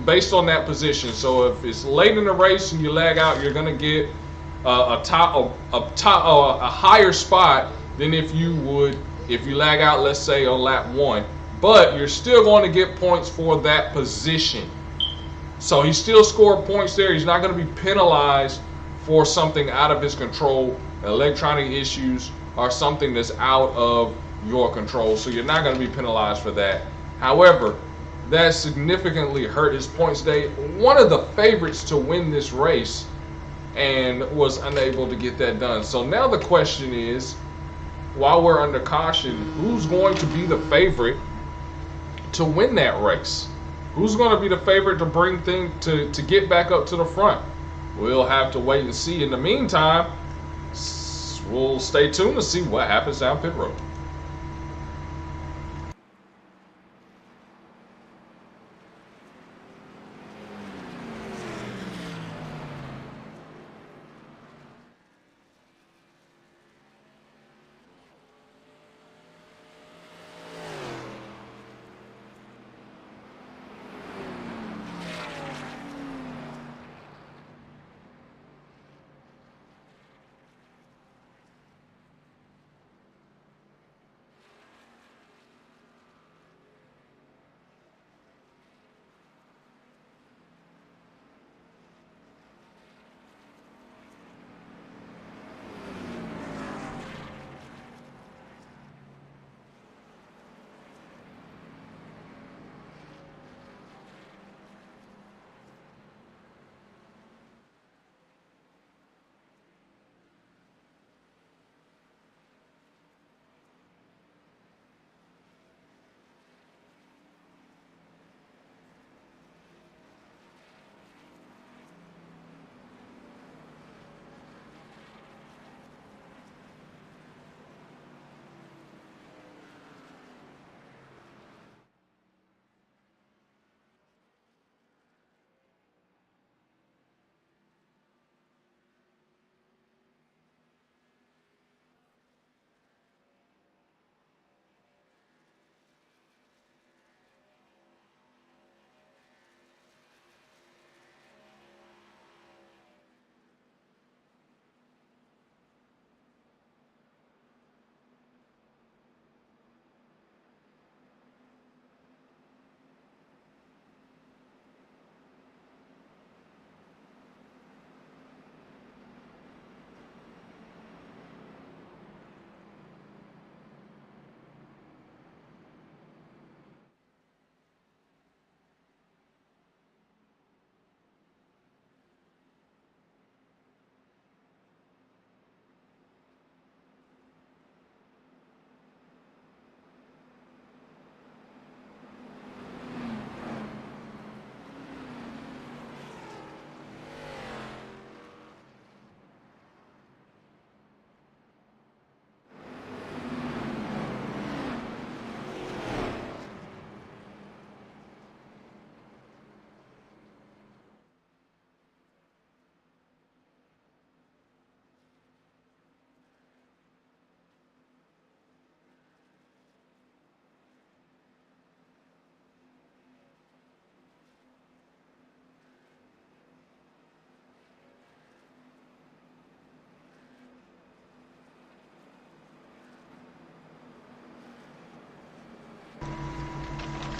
based on that position. So if it's late in the race and you lag out, you're going to get a higher spot than if you lag out, let's say on lap 1. But you're still going to get points for that position. So he still scored points there. He's not going to be penalized for something out of his control. Electronic issues are something that's out of your control, so you're not going to be penalized for that. However, that significantly hurt his points day. One of the favorites to win this race, and was unable to get that done. So now the question is, while we're under caution, who's going to be the favorite to win that race? Who's going to be the favorite to bring things to get back up to the front? We'll have to wait and see. In the meantime, we'll stay tuned to see what happens down pit road.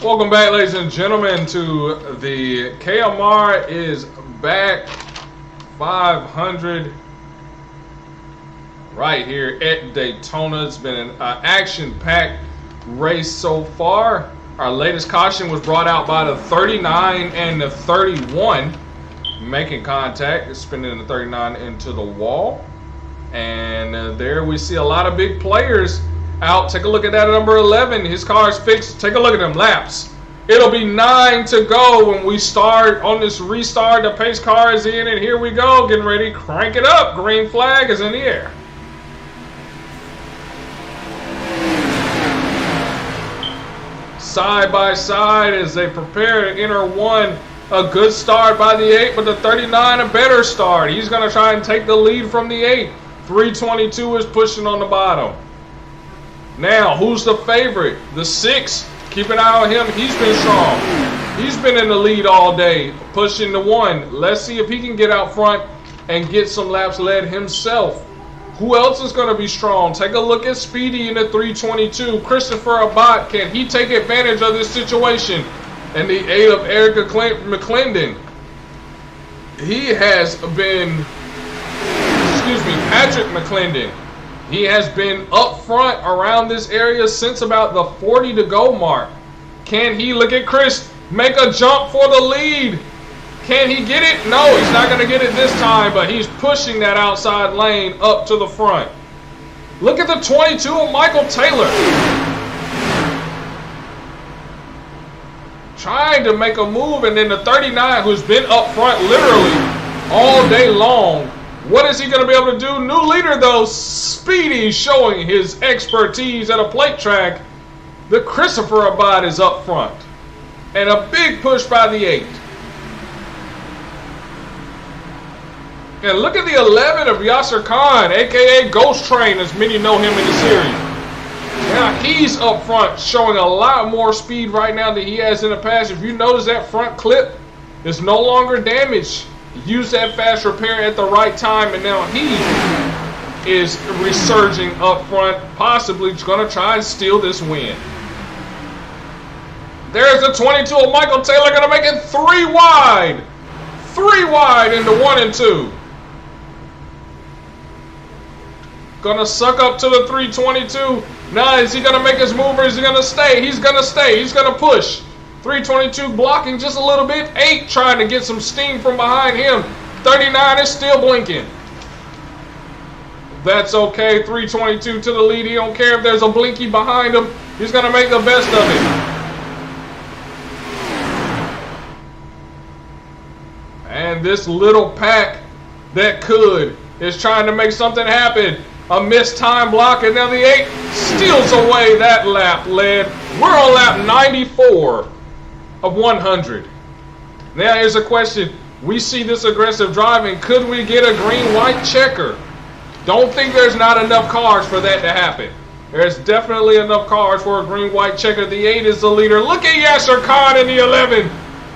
Welcome back, ladies and gentlemen, to the KMR is back 500 right here at Daytona. It's been an action-packed race so far. Our latest caution was brought out by the 39 and the 31 making contact. It's spinning the 39 into the wall. And there we see a lot of big players out. Take a look at that number 11. His car is fixed. Take a look at them laps. It'll be 9 to go when we start on this restart. The pace car is in, and here we go. Getting ready. Crank it up. Green flag is in the air. Side by side as they prepare to enter one. A good start by the 8, but the 39 a better start. He's going to try and take the lead from the 8. 322 is pushing on the bottom. Now, who's the favorite? The 6. Keep an eye on him. He's been strong. He's been in the lead all day, pushing the 1. Let's see if he can get out front and get some laps led himself. Who else is going to be strong? Take a look at Speedy in the 322. Christopher Abbott, can he take advantage of this situation? And the 8 of Erica McClendon. He has been, Patrick McClendon. He has been up front around this area since about the 40 to go mark. Can he, look at Chris, make a jump for the lead? Can he get it? No, he's not going to get it this time, but he's pushing that outside lane up to the front. Look at the 22 of Michael Taylor. Trying to make a move, and then the 39 who's been up front literally all day long. What is he going to be able to do? New leader, though, Speedy, showing his expertise at a plate track. The Christopher Abbott is up front. And a big push by the 8. And look at the 11 of Yasser Khan, a.k.a. Ghost Train, as many know him in the series. Now, he's up front, showing a lot more speed right now than he has in the past. If you notice, that front clip is no longer damaged. Use that fast repair at the right time, and now he is resurging up front, possibly going to try and steal this win. There's the 22 of Michael Taylor, going to make it 3 wide. 3 wide into 1 and 2. Going to suck up to the 322. Now, is he going to make his move, or is he going to stay? He's going to stay. He's going to push. 322 blocking just a little bit. 8 trying to get some steam from behind him. 39 is still blinking. That's okay. 322 to the lead. He don't care if there's a blinky behind him. He's going to make the best of it. And this little pack that could is trying to make something happen. A missed time block, and now the 8 steals away that lap led. We're on lap 94 of 100. Now here's a question. We see this aggressive driving. Could we get a green-white checker? Don't think there's not enough cars for that to happen. There's definitely enough cars for a green-white checker. The 8 is the leader. Look at Yasser Khan in the 11.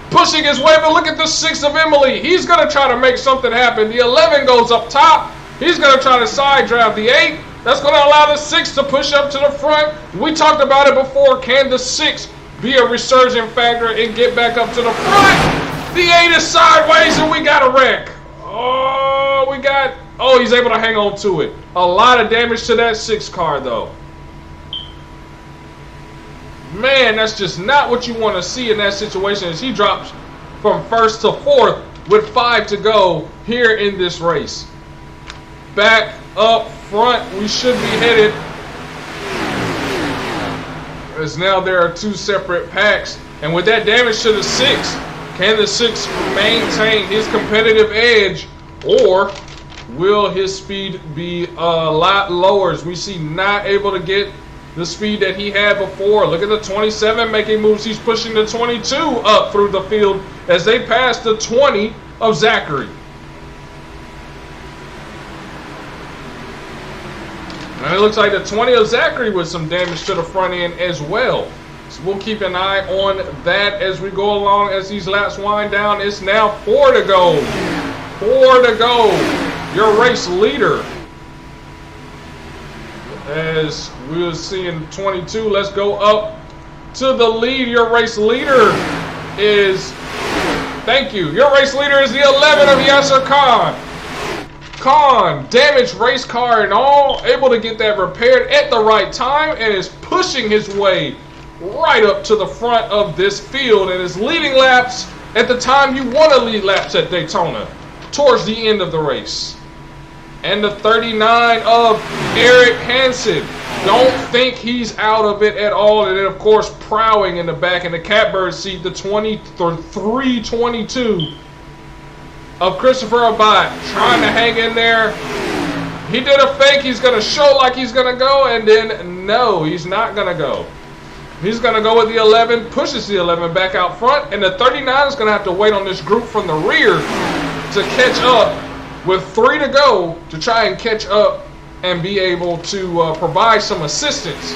Pushing his way, but look at the 6 of Emily. He's going to try to make something happen. The 11 goes up top. He's going to try to side drive the 8. That's going to allow the 6 to push up to the front. We talked about it before. Can the 6 be a resurgent factor and get back up to the front? The 8 is sideways, and we got a wreck. Oh, he's able to hang on to it. A lot of damage to that 6 car, though. Man, that's just not what you want to see in that situation as he drops from 1st to 4th with 5 to go here in this race. Back up front, we should be headed, as now there are 2 separate packs. And with that damage to the 6, can the 6 maintain his competitive edge, or will his speed be a lot lower as we see not able to get the speed that he had before? Look at the 27 making moves. He's pushing the 22 up through the field as they pass the 20 of Zachary. And it looks like the 20 of Zachary with some damage to the front end as well. So we'll keep an eye on that as we go along as these laps wind down. It's now 4 to go. 4 to go. Your race leader. As we're seeing 22, let's go up to the lead. Your race leader is, thank you, your race leader is the 11 of Yasser Khan. Khan, damaged race car and all, able to get that repaired at the right time and is pushing his way right up to the front of this field and is leading laps at the time you want to lead laps at Daytona, towards the end of the race. And the 39 of Eric Hansen, don't think he's out of it at all. And then, of course, prowling in the back in the catbird seat, the 23-22 of Christopher Abbott, trying to hang in there. He did a fake. He's going to show like he's going to go, and then no, he's not going to go. He's going to go with the 11, pushes the 11 back out front, and the 39 is going to have to wait on this group from the rear to catch up with 3 to go to try and catch up and be able to provide some assistance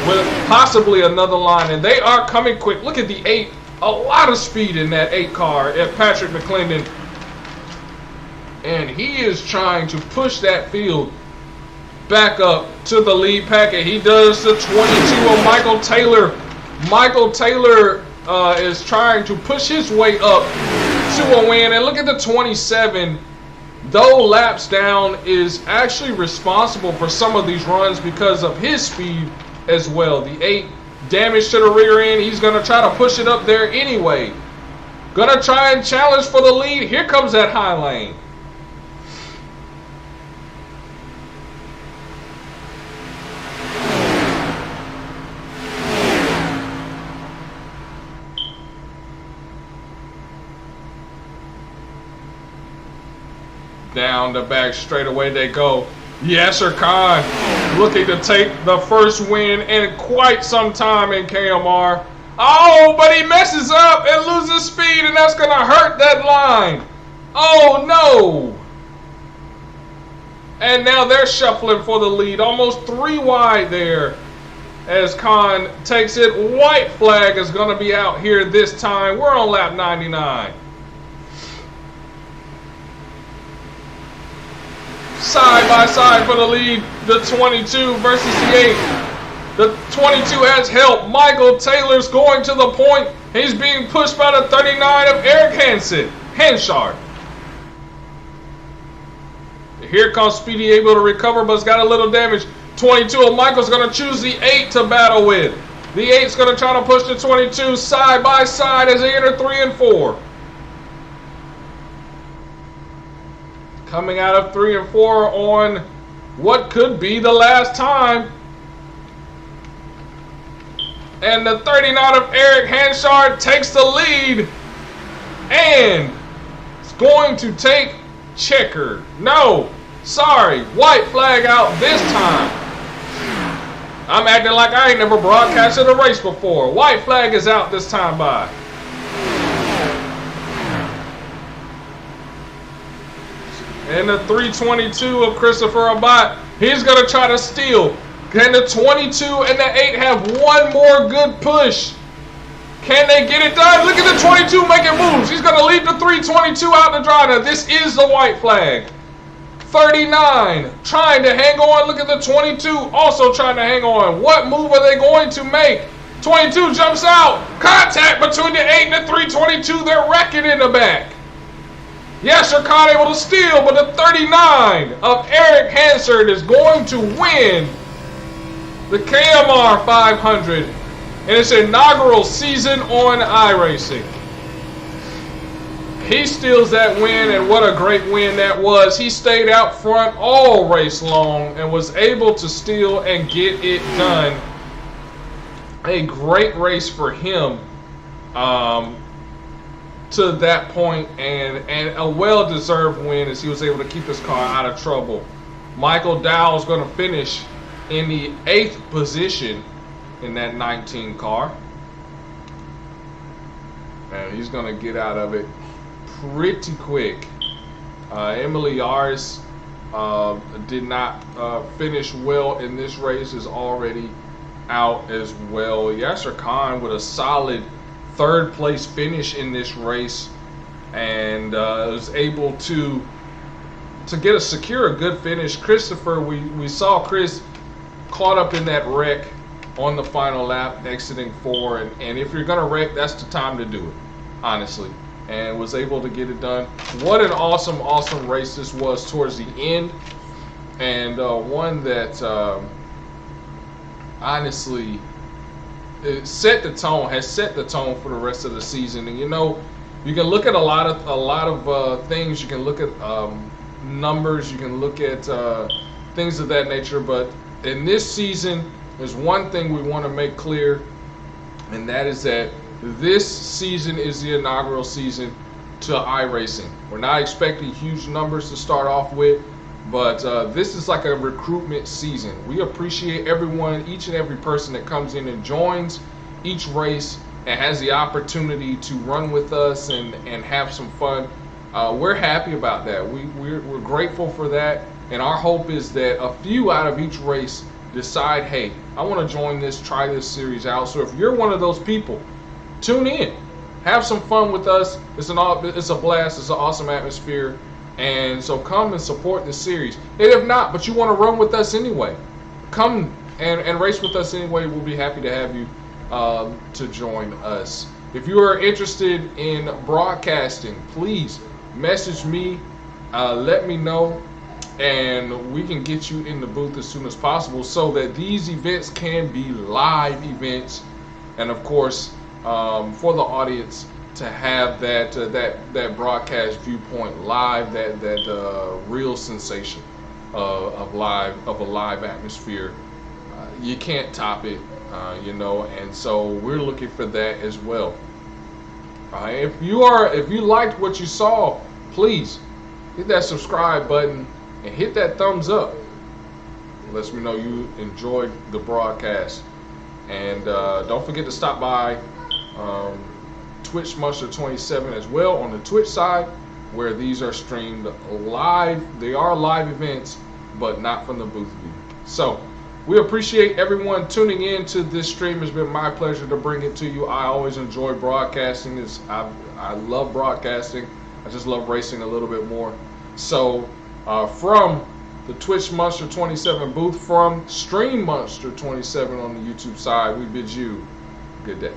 with possibly another line. And they are coming quick. Look at the 8. A lot of speed in that 8 car at Patrick McClendon. And he is trying to push that field back up to the lead packet. He does the 22 of Michael Taylor. Michael Taylor is trying to push his way up to a win. And look at the 27. Though laps down, is actually responsible for some of these runs because of his speed as well. The 8, damage to the rear end. He's going to try to push it up there anyway. Going to try and challenge for the lead. Here comes that high lane. Down the back straightaway they go. Yasser Khan looking to take the first win in quite some time in KMR. Oh, but he messes up and loses speed, and that's going to hurt that line. Oh, no. And now they're shuffling for the lead. Almost 3 wide there as Khan takes it. White flag is going to be out here this time. We're on lap 99. Side by side for the lead, the 22 versus the 8. The 22 has help. Michael Taylor's going to the point. He's being pushed by the 39 of Eric Hansen. Hanshard. Here comes Speedy, able to recover, but it's got a little damage. 22 of Michael's going to choose the 8 to battle with. The 8's going to try to push the 22 side by side as they enter 3 and 4. Coming out of 3 and 4 on what could be the last time. And the 39 of Eric Hanshard takes the lead. And it's going to take checker. No, sorry, white flag out this time. I'm acting like I ain't never broadcasted a race before. White flag is out this time by. And the 322 of Christopher Abbott, he's going to try to steal. Can the 22 and the 8 have one more good push? Can they get it done? Look at the 22 making moves. He's going to leave the 322 out to dry. Now, this is the white flag. 39 trying to hang on. Look at the 22 also trying to hang on. What move are they going to make? 22 jumps out. Contact between the 8 and the 322. They're wrecking in the back. Yasser Khan able to steal, but the 39 of Eric Hansard is going to win the KMR 500 in its inaugural season on iRacing. He steals that win, and what a great win that was. He stayed out front all race long and was able to steal and get it done. A great race for him. To that point, and a well-deserved win as he was able to keep his car out of trouble. Michael Dow is going to finish in the 8th position in that 19 car. And he's going to get out of it pretty quick. Emily Yaris did not finish well in this race, is already out as well. Yasser Khan with a solid 3rd place finish in this race, and was able to secure a good finish. Christopher, we saw Chris caught up in that wreck on the final lap, exiting 4. And if you're going to wreck, that's the time to do it, honestly. And was able to get it done. What an awesome, awesome race this was towards the end. And one that honestly it set the tone, has set the tone for the rest of the season. And you know, you can look at a lot of things. You can look at numbers. You can look at things of that nature. But in this season, there's one thing we want to make clear, and that is that this season is the inaugural season to iRacing. We're not expecting huge numbers to start off with, but this is like a recruitment season. We appreciate everyone, each and every person that comes in and joins each race and has the opportunity to run with us and have some fun. We're happy about that. We're grateful for that, and our hope is that a few out of each race decide, hey, I want to join this, try this series out. So if you're one of those people, tune in, have some fun with us. It's a blast. It's an awesome atmosphere, and so come and support this series. And if not, but you want to run with us anyway, come and race with us anyway. We'll be happy to have you to join us. If you are interested in broadcasting, please message me, let me know, and we can get you in the booth as soon as possible so that these events can be live events, and of course, for the audience to have that broadcast viewpoint live, that real sensation of a live atmosphere. You can't top it, you know, and so we're looking for that as well. If you liked what you saw, please hit that subscribe button and hit that thumbs up. It lets me know you enjoyed the broadcast. And don't forget to stop by Twitch Monster 27 as well on the Twitch side, where these are streamed live. They are live events, but not from the booth view. So we appreciate everyone tuning in to this stream. It's been my pleasure to bring it to you. I always enjoy broadcasting. I love broadcasting. I just love racing a little bit more. So from the Twitch Monster 27 booth, from Stream Monster 27 on the YouTube side, we bid you good day.